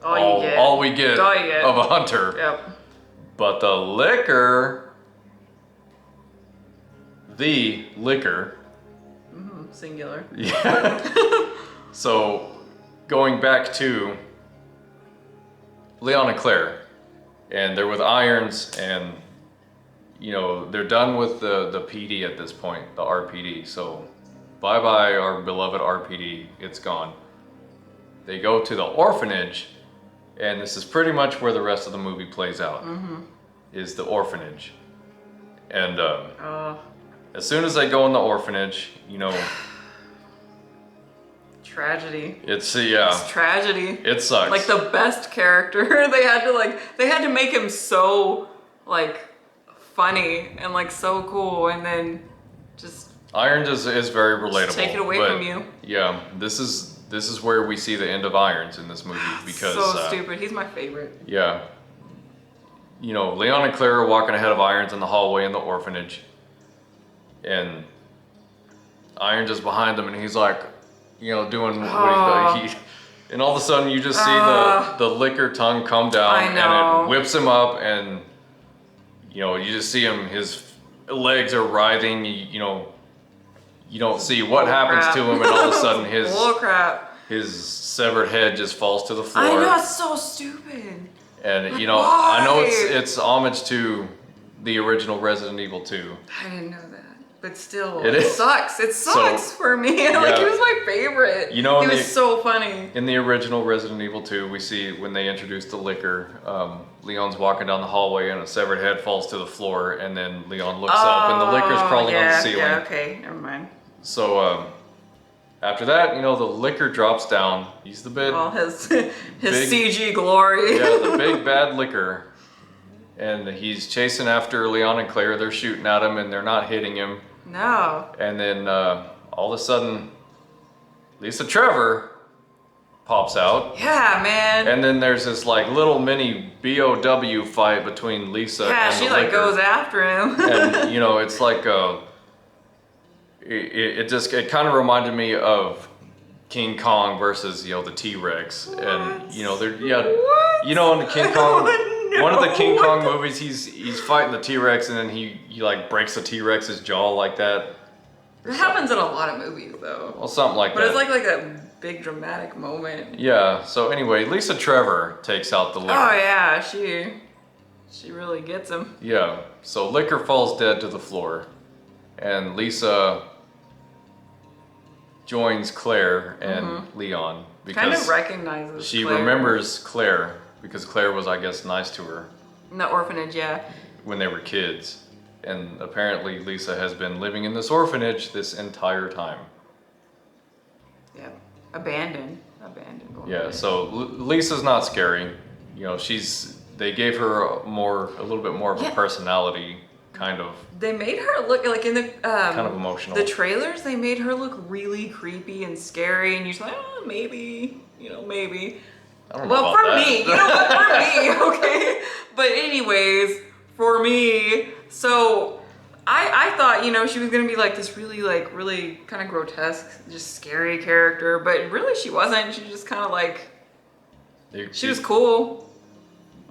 all we get of a hunter. Yep. But the liquor, Singular. Yeah. So going back to Leon and Claire, and they're with Irons, and you know, they're done with the PD at this point, the RPD. So bye bye our beloved RPD, it's gone. They go to the orphanage, and this is pretty much where the rest of the movie plays out, is the orphanage. And as soon as they go in the orphanage, you know, tragedy. It's tragedy. It sucks. Like the best character. they had to make him so like funny and like so cool, and then just Irons is very relatable. Just take it away from you. Yeah, this is where we see the end of Irons in this movie, because so stupid. He's my favorite. Yeah. You know, Leon and Claire are walking ahead of Irons in the hallway in the orphanage, and Irons is behind them, and he's like, you know, doing what he and all of a sudden you just see the liquor tongue come down, and it whips him up, and you know, you just see him, his legs are writhing, you know, you don't see what happens to him, and all of a sudden his severed head just falls to the floor. I know, it's so stupid. And you know, I know it's homage to the original Resident Evil 2. I didn't know that. But still, it sucks. It sucks for me. Yeah. Like, he was my favorite. You know, he was so funny. In the original Resident Evil 2, we see when they introduced the liquor, Leon's walking down the hallway and a severed head falls to the floor, and then Leon looks up and the liquor's crawling on the ceiling. Yeah, okay, never mind. So after that, you know, the liquor drops down. He's the big... All his big, CG glory. Yeah, the big bad liquor. And he's chasing after Leon and Claire. They're shooting at him and they're not hitting him. No. And then all of a sudden, Trevor pops out. Yeah, man. And then there's this like little mini BOW fight between Lisa and she the like liquor. goes after him. And you know, it's like it kind of reminded me of King Kong versus, you know, the T-Rex. And you know, What? you know, in the King Kong, No. one of the King Kong movies, he's fighting the T-Rex and then he like breaks the T-Rex's jaw like that. It happens in a lot of movies though. Well, something like But that. it's like a big dramatic moment. Yeah, so anyway, Lisa Trevor takes out the liquor. Oh yeah, she really gets him. Yeah, so liquor falls dead to the floor. And Lisa joins Claire and Leon Kind because of recognizes she Claire. remembers Claire because Claire was, I guess, nice to her In the orphanage, yeah. when they were kids. And apparently Lisa has been living in this orphanage this entire time. Yeah. Abandoned. Yeah, orphanage. so Lisa's not scary. You know, they gave her a little bit more of a personality, kind of. They made her look like in the Kind of emotional. The trailers, they made her look really creepy and scary, and you're just like, oh, maybe, maybe. I don't know Well, about for that. me, for me, okay. But anyways, for me, so I thought, she was gonna be like this really kind of grotesque, just scary character, but really she wasn't. She just kind of like, she was cool.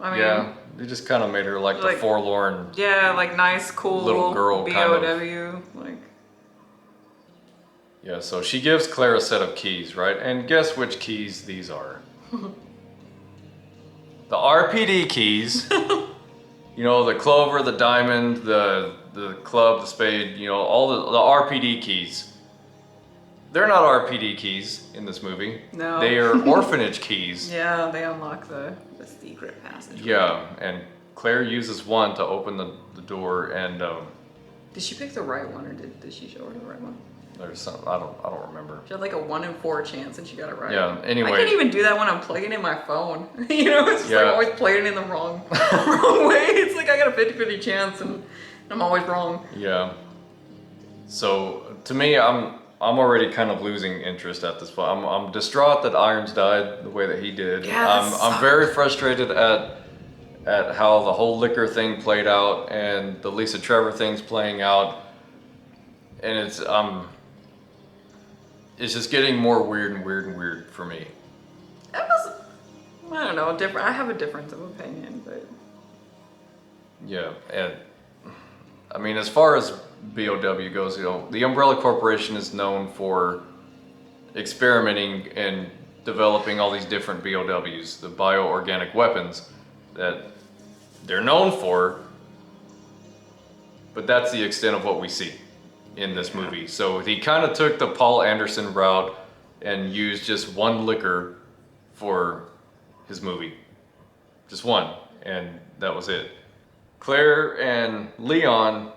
I mean, yeah, they just kind of made her like the forlorn. Yeah, like nice, cool little girl BOW, like. Yeah, so she gives Claire a set of keys, right? And guess which keys these are? The RPD keys. You know, the clover, the diamond, the club, the spade, all the RPD keys. They're not RPD keys in this movie. No. They are orphanage keys. Yeah, they unlock the secret passage. Yeah, and Claire uses one to open the door and did she pick the right one or did she show her the right one? there's some, I don't remember. She had like a 1 in 4 chance and she got it right. Yeah, anyway. I can't even do that when I'm plugging in my phone. It's just like always playing in the wrong way. It's like I got a 50-50 chance and I'm always wrong. Yeah. So to me, I'm already kind of losing interest at this point. I'm distraught that Irons died the way that he did. Yeah, I'm very frustrated at how the whole liquor thing played out and the Lisa Trevor thing's playing out. And it's just getting more weird and weird and weird for me. It was, I don't know, different. I have a difference of opinion, but. Yeah, and I mean, as far as BOW goes, the Umbrella Corporation is known for experimenting and developing all these different BOWs, the bioorganic weapons that they're known for, but that's the extent of what we see in this movie. So he kind of took the Paul Anderson route and used just one liquor for his movie. Just one, and that was it. Claire and Leon,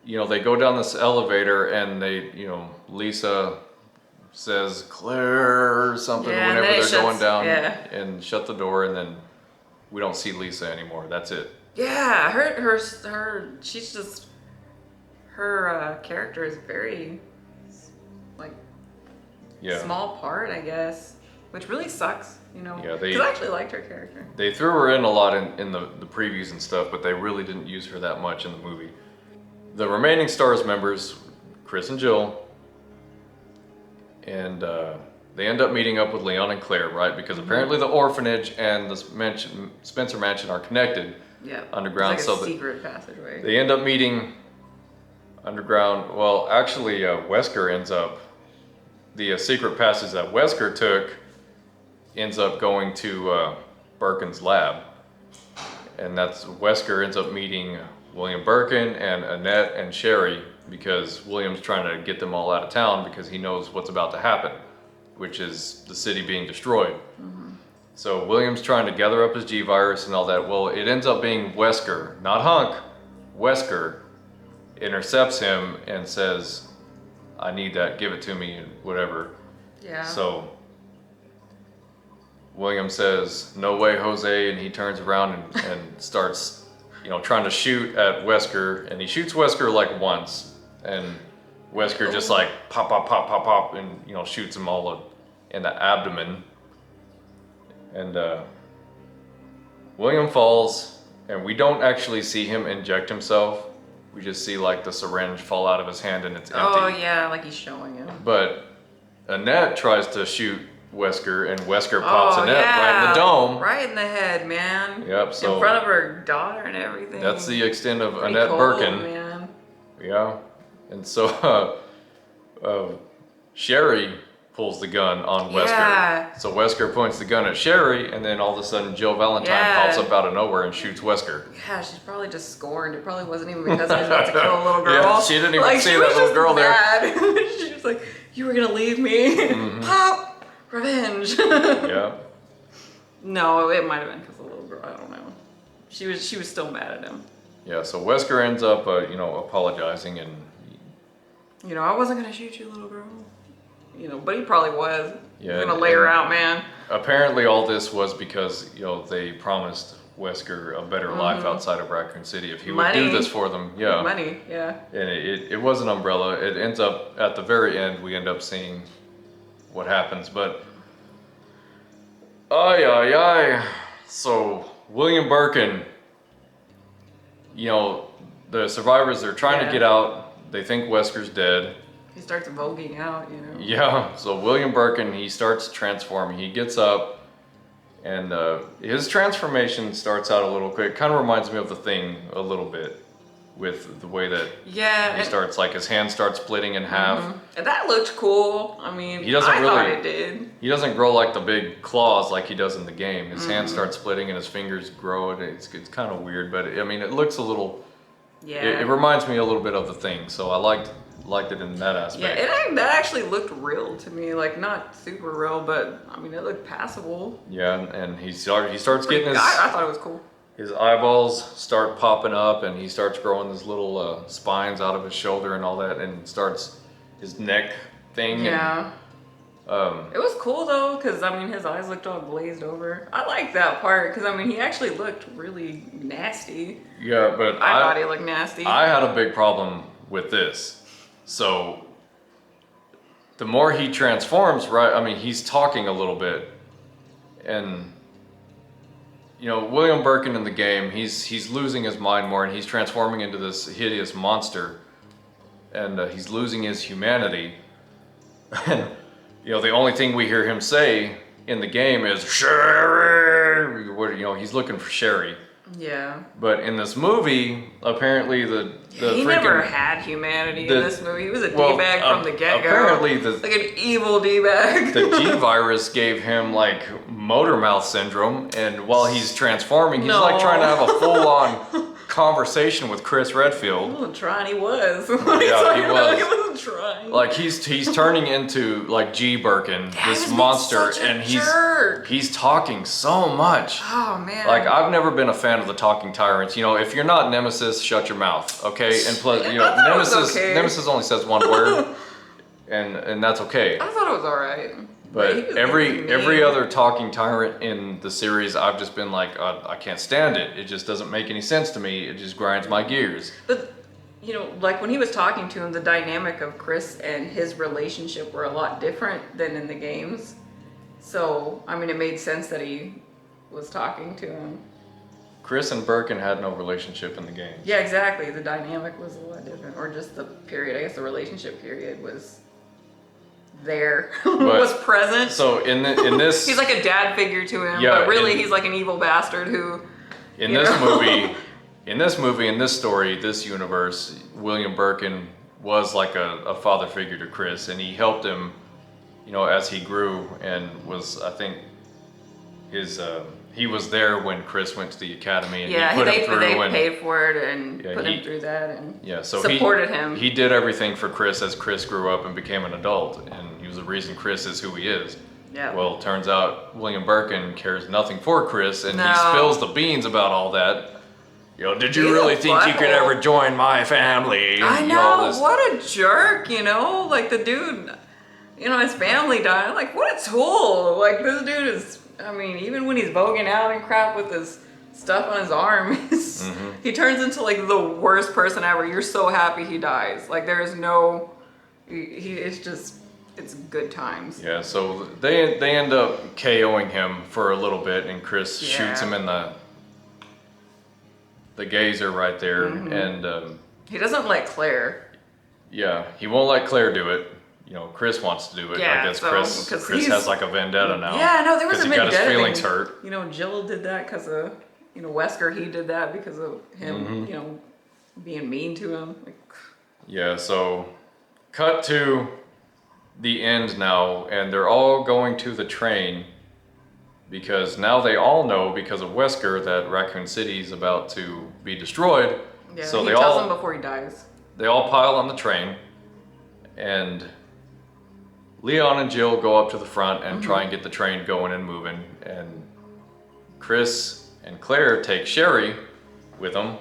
they go down this elevator and Lisa says Claire or something whenever they're going down and shut the door, and then we don't see Lisa anymore. That's it. Yeah, she's just, her character is very, small part, I guess, which really sucks, Yeah, because I actually liked her character. They threw her in a lot in the previews and stuff, but they really didn't use her that much in the movie. The remaining S.T.A.R.S members, Chris and Jill, and they end up meeting up with Leon and Claire, right? Because apparently the orphanage and the Spencer Mansion are connected underground. It's like a secret passageway. They end up meeting underground. Well, actually, Wesker ends up, the secret passage that Wesker took ends up going to Birkin's lab. And that's, Wesker ends up meeting William Birkin and Annette and Sherry because William's trying to get them all out of town because he knows what's about to happen, which is the city being destroyed. So William's trying to gather up his G-virus and all that. Well, it ends up being Wesker, not Hunk. Wesker intercepts him and says, I need that, give it to me, and whatever. Yeah. So William says, no way, Jose, and he turns around and starts, trying to shoot at Wesker, and he shoots Wesker like once, and Wesker just like pop, pop, pop, pop, pop, and shoots him all in the abdomen. And William falls, and we don't actually see him inject himself. We just see like the syringe fall out of his hand and it's empty. Oh yeah, like he's showing him. But Annette tries to shoot Wesker, and Wesker pops Annette right in the dome. Right in the head, man. Yep, so in front of her daughter and everything. that's the extent of Pretty Annette cold, Birkin. Man. Yeah. And so Sherry pulls the gun on Wesker. Yeah. So Wesker points the gun at Sherry, and then all of a sudden Jill Valentine pops up out of nowhere and shoots Wesker. Yeah, she's probably just scorned. It probably wasn't even because he was about to kill a little girl. Yeah, she didn't even see that little girl there. She was like, you were gonna leave me. Mm-hmm. Pop! Revenge. Yeah. No, it might have been because of the little girl. I don't know. She was still mad at him. Yeah, so Wesker ends up, apologizing and... I wasn't gonna shoot you, little girl. But he probably was. Yeah, He's gonna lay her out, man. Apparently all this was because, they promised Wesker a better life outside of Raccoon City if he would do this for them. Yeah. Money, yeah. And it was an umbrella. It ends up, at the very end, we end up seeing what happens. But, so, William Birkin, the survivors are trying to get out. They think Wesker's dead. He starts voguing out, Yeah, so William Birkin, he starts transforming. He gets up, and his transformation starts out a little quick. Kind of reminds me of The Thing a little bit, with the way that he starts, like his hand starts splitting in half. And that looked cool. I mean, I thought it did. He doesn't grow like the big claws like he does in the game. His hand starts splitting and his fingers grow, and it's kind of weird, but it looks a little... Yeah. It reminds me a little bit of The Thing, so I liked it in that aspect. Yeah, that actually looked real to me. Like, not super real, but I mean, it looked passable. Yeah, and he starts getting his... I thought it was cool. His eyeballs start popping up, and he starts growing these little spines out of his shoulder and all that, and starts his neck thing. Yeah. And, it was cool though, because I mean, his eyes looked all glazed over. I like that part, because I mean, he actually looked really nasty. Yeah, but I thought he looked nasty. I had a big problem with this. So, the more he transforms, right? I mean, he's talking a little bit, and William Birkin in the game, he's losing his mind more, and he's transforming into this hideous monster, and he's losing his humanity. And the only thing we hear him say in the game is Sherry. He's looking for Sherry. Yeah. But in this movie, apparently he never had humanity in this movie. He was a D-bag from the get-go. Apparently like an evil D-bag. The G-virus gave him like motor mouth syndrome, and while he's transforming, he's like trying to have a full-on conversation with Chris Redfield. He wasn't trying, he was. Yeah, he was. He wasn't trying. Like he's turning into like G Birkin, this monster, and he's talking so much. Oh man. Like I've never been a fan of the talking tyrants. If you're not Nemesis, shut your mouth, okay? And plus, Nemesis only says one word, and that's okay. I thought it was alright. But every other talking tyrant in the series, I've just been like, I can't stand it. It just doesn't make any sense to me. It just grinds my gears. But, like when he was talking to him, the dynamic of Chris and his relationship were a lot different than in the games. So, I mean, it made sense that he was talking to him. Chris and Birkin had no relationship in the game. Yeah, exactly. The dynamic was a lot different. Or just the period, I guess the relationship period was... there was present. So in this he's like a dad figure to him, but really he's like an evil bastard who in this movie, in this story, this universe, William Birkin was like a father figure to Chris, and he helped him, as he grew, and was, I think, he was there when Chris went to the academy, and he put him through. They paid for it and put him through that, and so supported him. He did everything for Chris as Chris grew up and became an adult, and he was the reason Chris is who he is. Yeah. Well, it turns out William Birkin cares nothing for Chris, and he spills the beans about all that. Did you really think you could ever join my family? I know, what a jerk, like the dude, his family died. Like, what a tool. Like, this dude is, I mean, even when he's voguing out and crap with his stuff on his arm, he turns into like the worst person ever. You're so happy he dies. Like, there is no, it's just, it's good times. Yeah, so they end up KOing him for a little bit, and Chris shoots him in the gazer right there, and he doesn't let Claire. Yeah, he won't let Claire do it. You know, Chris wants to do it. Yeah, I guess so, Chris has like a vendetta now. Yeah, no, there was a vendetta. Because he got his feelings hurt. You know, Jill did that because of, you know, Wesker, he did that because of him, you know, being mean to him. Like, yeah, so cut to the end now, and they're all going to the train because now they all know, because of Wesker, that Raccoon City is about to be destroyed. Yeah, so he they tells all him before he dies. They all pile on the train, and Leon and Jill go up to the front and try and get the train going and moving, and Chris and Claire take Sherry with them,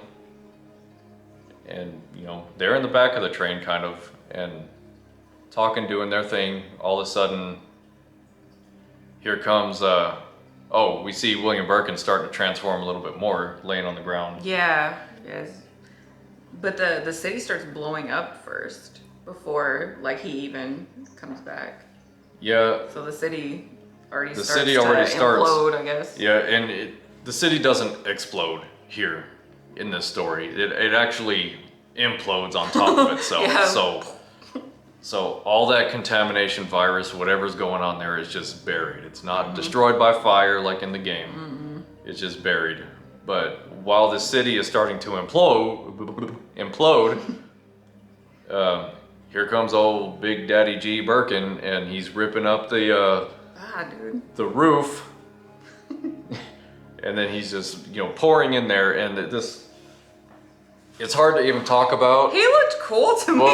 and you know, they're in the back of the train kind of, and talking, doing their thing. All of a sudden, here comes, we see William Birkin starting to transform a little bit more, laying on the ground. Yeah, yes. But the city starts blowing up first before like he even comes back. Yeah. So the city already starts to implode, I guess. Yeah, and the city doesn't explode here in this story. It actually implodes on top of itself. Yeah. So all that contamination, virus, whatever's going on there is just buried. It's not destroyed by fire like in the game. It's just buried. But while the city is starting to implode, here comes old Big Daddy G. Birkin, and he's ripping up the roof, and then he's just, you know, pouring in there, and it's hard to even talk about. He looked cool to me.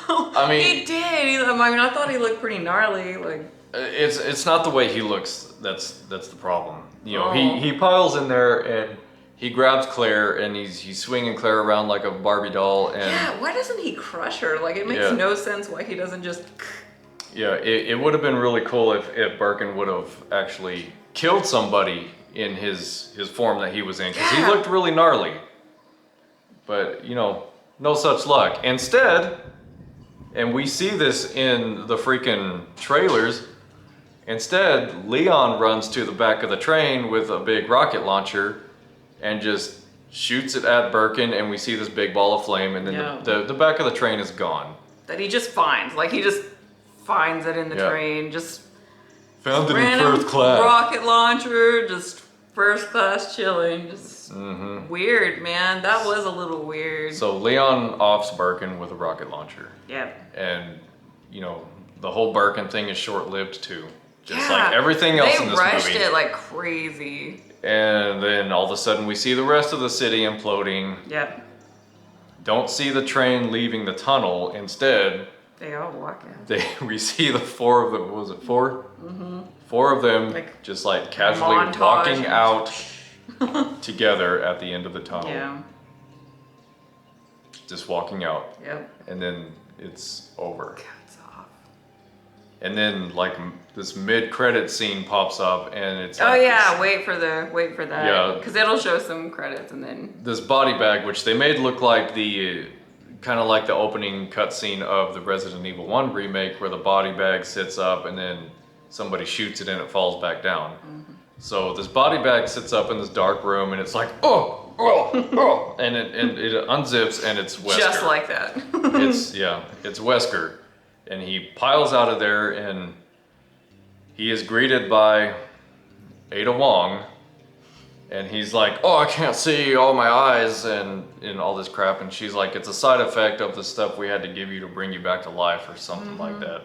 I mean, he did. I thought he looked pretty gnarly. Like, it's not the way he looks. That's the problem. You know, he piles in there and he grabs Claire and he's swinging Claire around like a Barbie doll. And yeah, why doesn't he crush her? Like, it makes no sense why he doesn't just. Yeah, it would have been really cool if Birkin would have actually killed somebody in his form that he was in, because he looked really gnarly. But, you know, no such luck. Instead, and we see this in the freaking trailers, instead, Leon runs to the back of the train with a big rocket launcher and just shoots it at Birkin, and we see this big ball of flame, and then the back of the train is gone. That he just finds. Like, he just finds it in the train. Just found it in first class. Rocket launcher, just first class chilling. Just weird, man. That was a little weird. So Leon offs Birkin with a rocket launcher. Yeah. And, you know, the whole Birkin thing is short-lived too. Just like everything else in this movie. They rushed it like crazy. And then all of a sudden we see the rest of the city imploding. Yep. Don't see the train leaving the tunnel. Instead, they all walk out. We see the four of them. What was it, four? Four of them like just like casually walking out together at the end of the tunnel. Yeah. Just walking out. Yep. And then it's over. Cuts off. And then like this mid-credit scene pops up, and it's like wait for that. Yeah. Because it'll show some credits, and then this body bag, which they made look like the kind of like the opening cutscene of the Resident Evil 1 remake, where the body bag sits up and then somebody shoots it and it falls back down. So this body bag sits up in this dark room, and it's like, and it unzips, and it's Wesker. Just like that. It's Wesker. And he piles out of there, and he is greeted by Ada Wong, and he's like, oh, I can't see, all my eyes, and all this crap, and she's like, it's a side effect of the stuff we had to give you to bring you back to life, or something like that.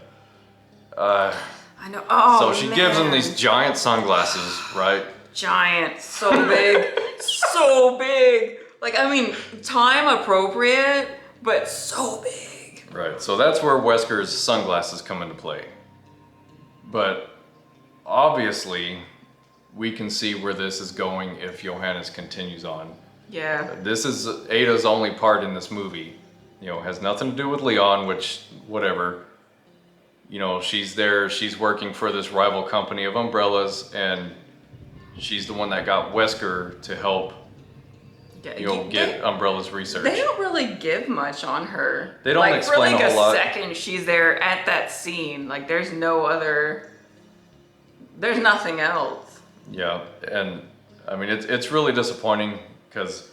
I know. Oh, so she gives him these giant sunglasses, right? Giant, so big, so big. Like, I mean, time appropriate, but so big. Right, so that's where Wesker's sunglasses come into play. But obviously, we can see where this is going if Johannes continues on. Yeah. This is Ada's only part in this movie. You know, has nothing to do with Leon, which, whatever. You know, she's there, she's working for this rival company of umbrellas, and she's the one that got Wesker to help Yeah, get Umbrella's research. They don't really give much on her. They don't explain for like a whole lot. second she's there at that scene. Like there's nothing else. Yeah, and I mean it's really disappointing because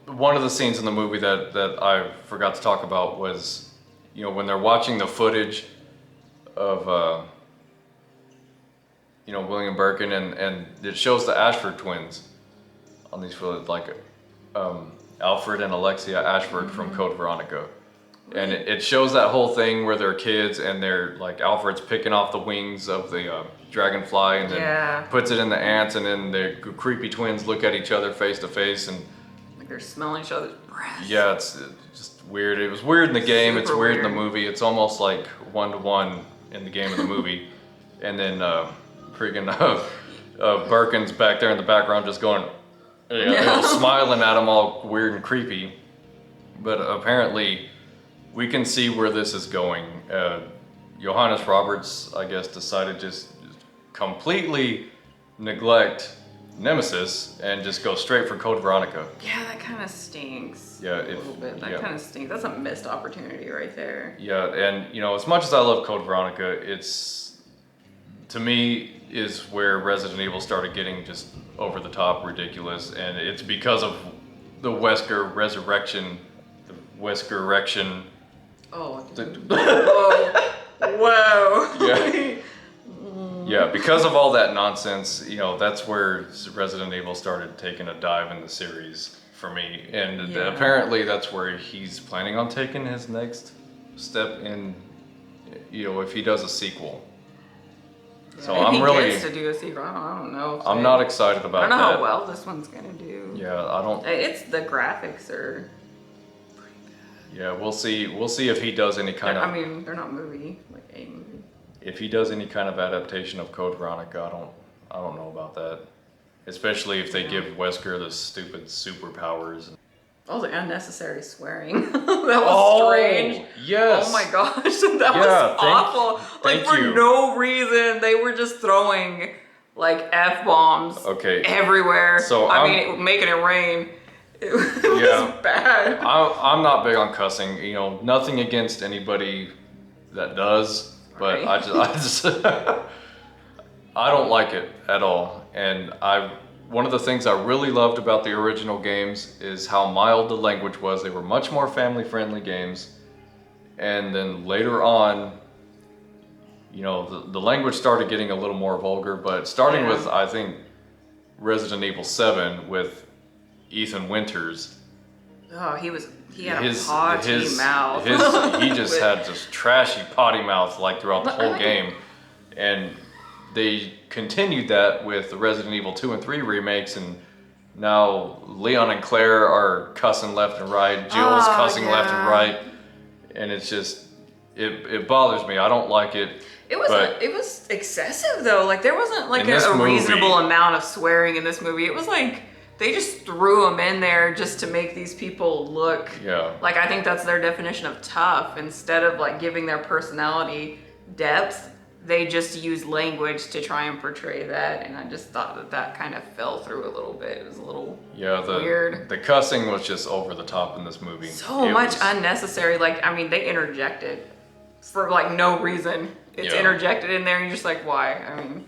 one of the scenes in the movie that I forgot to talk about was when they're watching the footage of William Birkin and it shows the Ashford twins on these footage, like Alfred and Alexia Ashford from Code Veronica. And it shows that whole thing where they're kids and they're like Alfred's picking off the wings of the dragonfly and then puts it in the ants, and then the creepy twins look at each other face to face and like they're smelling each other's breath. Yeah, it's just weird. It was weird in the game. It's weird in the movie. It's almost like 1-to-1 in the game and the movie. And then freaking Birkin's back there in the background just going, smiling at him all weird and creepy. But apparently we can see where this is going. Johannes Roberts, I guess, decided just completely neglect Nemesis and just go straight for Code Veronica. Yeah, that kind of stinks. Yeah, a little bit. That kind of stinks. That's a missed opportunity right there. Yeah, and as much as I love Code Veronica, it's, to me, is where Resident Evil started getting just over the top ridiculous, and it's because of the Wesker resurrection, the Wesker erection. Oh. Whoa. Yeah. Yeah, because of all that nonsense, that's where Resident Evil started taking a dive in the series for me. And apparently that's where he's planning on taking his next step in, if he does a sequel. Yeah, so if I'm he really gets to do a sequel. I don't know. I'm not excited about that. I don't know how well this one's gonna do. Yeah, I don't. It's the graphics are pretty bad. Yeah, we'll see. We'll see if he does any kind of. I mean, they're not movie, like a movie. If he does any kind of adaptation of Code Veronica, I don't know about that. Especially if they give Wesker the stupid superpowers. Oh, the unnecessary swearing. That was strange. Yes. Oh my gosh, that was awful. Thank for you. no reason, they were just throwing like F-bombs everywhere. So I mean, making it rain. It was bad. I'm not big on cussing. Nothing against anybody that does, but I just I don't like it at all. And one of the things I really loved about the original games is how mild the language was. They were much more family-friendly games. And then later on, the language started getting a little more vulgar, but starting with, I think, Resident Evil 7 with Ethan Winters. Oh, he had a potty mouth. He just had this trashy potty mouth like throughout the whole game. And they continued that with the Resident Evil 2 and 3 remakes, and now Leon and Claire are cussing left and right, Jill's cussing left and right, and it's just, it bothers me. I don't like it. It was excessive though. Like there wasn't like a reasonable amount of swearing in this movie. It was like they just threw them in there just to make these people look like, I think that's their definition of tough. Instead of like giving their personality depth, they just use language to try and portray that, and I just thought that kind of fell through a little bit. It was a little weird. The cussing was just over the top in this movie. So much unnecessary. Like, I mean, they interjected for like no reason. It's interjected in there, and you're just like, why? I mean,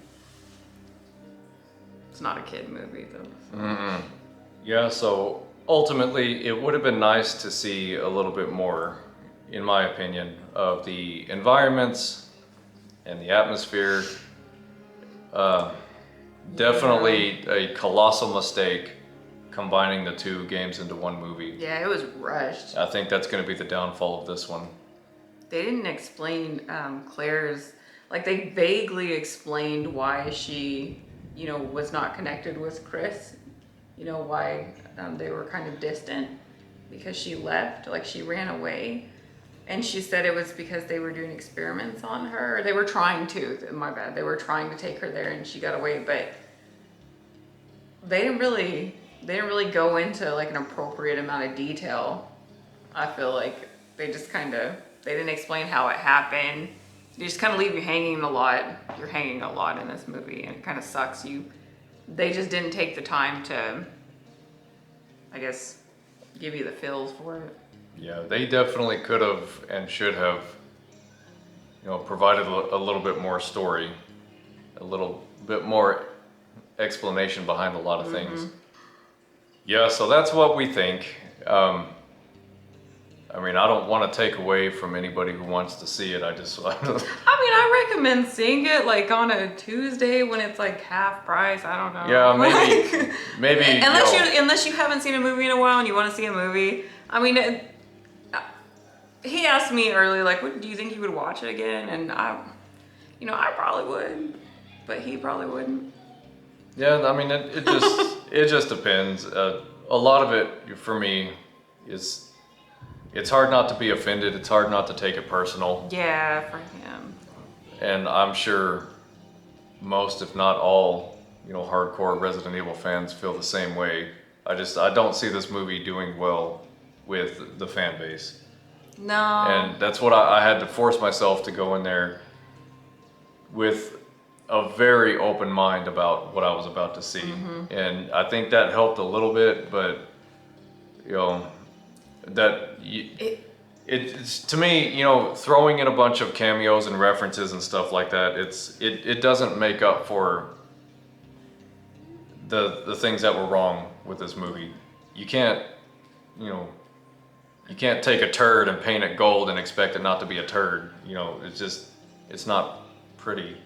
it's not a kid movie though. So. Yeah, so ultimately, it would have been nice to see a little bit more, in my opinion, of the environments and the atmosphere. Definitely a colossal mistake combining the two games into one movie. Yeah, it was rushed. I think that's going to be the downfall of this one. They didn't explain Claire's, like they vaguely explained why she, was not connected with Chris. Why they were kind of distant, because she left, like she ran away. And she said it was because they were doing experiments on her. They were trying to, my bad. They were trying to take her there and she got away, but they didn't really go into like an appropriate amount of detail. I feel like they just they didn't explain how it happened. They just kind of leave you hanging a lot. You're hanging a lot in this movie, and it kind of sucks. You they just didn't take the time to, I guess, give you the feels for it. Yeah, they definitely could have and should have, provided a little bit more story, a little bit more explanation behind a lot of things. Yeah, so that's what we think. I mean, I don't want to take away from anybody who wants to see it. I mean, I recommend seeing it like on a Tuesday when it's like half price. I don't know. Yeah, maybe. Unless you haven't seen a movie in a while and you want to see a movie. I mean, he asked me earlier, like, do you think you would watch it again? And I probably would, but he probably wouldn't. Yeah, I mean, it just depends. A lot of it for me is. It's hard not to be offended. It's hard not to take it personal. Yeah, for him. And I'm sure most, if not all, hardcore Resident Evil fans feel the same way. I don't see this movie doing well with the fan base. No. And that's what I had to force myself to go in there with a very open mind about what I was about to see. And I think that helped a little bit, but it's to me, throwing in a bunch of cameos and references and stuff like that, it doesn't make up for the things that were wrong with this movie. You can't take a turd and paint it gold and expect it not to be a turd. It's not pretty.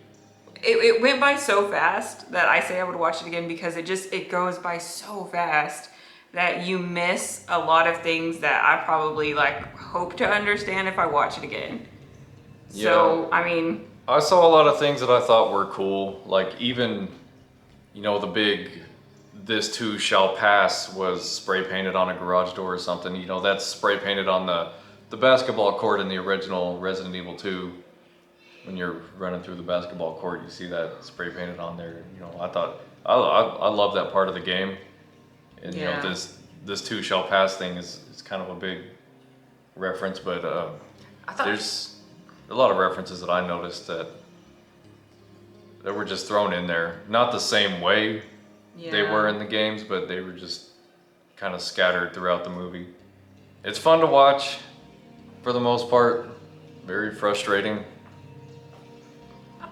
It went by so fast that I say I would watch it again because it goes by so fast that you miss a lot of things that I probably hope to understand if I watch it again. Yeah. So, I mean, I saw a lot of things that I thought were cool. Like even, the big "This too shall pass" was spray painted on a garage door or something. That's spray painted on the basketball court in the original Resident Evil 2. When you're running through the basketball court, you see that spray painted on there. I thought I love that part of the game. And this too shall pass thing is kind of a big reference, but there's a lot of references that I noticed that were just thrown in there. Not the same way they were in the games, but they were just kind of scattered throughout the movie. It's fun to watch for the most part. Very frustrating.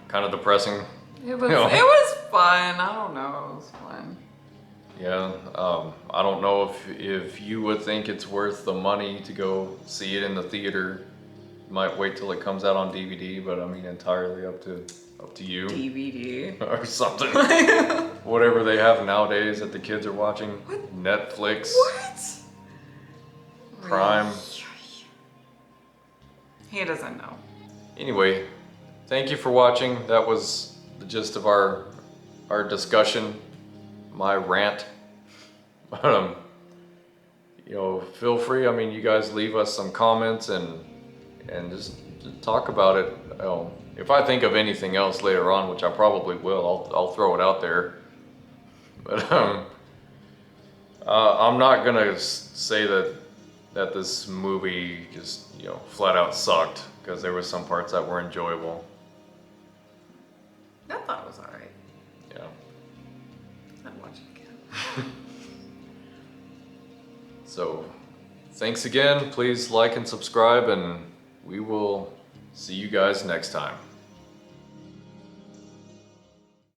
Kind of depressing. It was fun. I don't know. It was fun. Yeah, I don't know if you would think it's worth the money to go see it in the theater. You might wait till it comes out on DVD, but I mean entirely up to you. DVD or something. Whatever they have nowadays that the kids are watching. What? Netflix. What? Prime. He doesn't know. Anyway, thank you for watching. That was the gist of our discussion. My rant. Feel free. I mean, you guys leave us some comments and just talk about it. If I think of anything else later on, which I probably will, I'll throw it out there. But I'm not gonna say that this movie just flat out sucked, because there were some parts that were enjoyable. I thought it was alright. Yeah. I'd watch it again. So, thanks again. Please like and subscribe, and we will see you guys next time.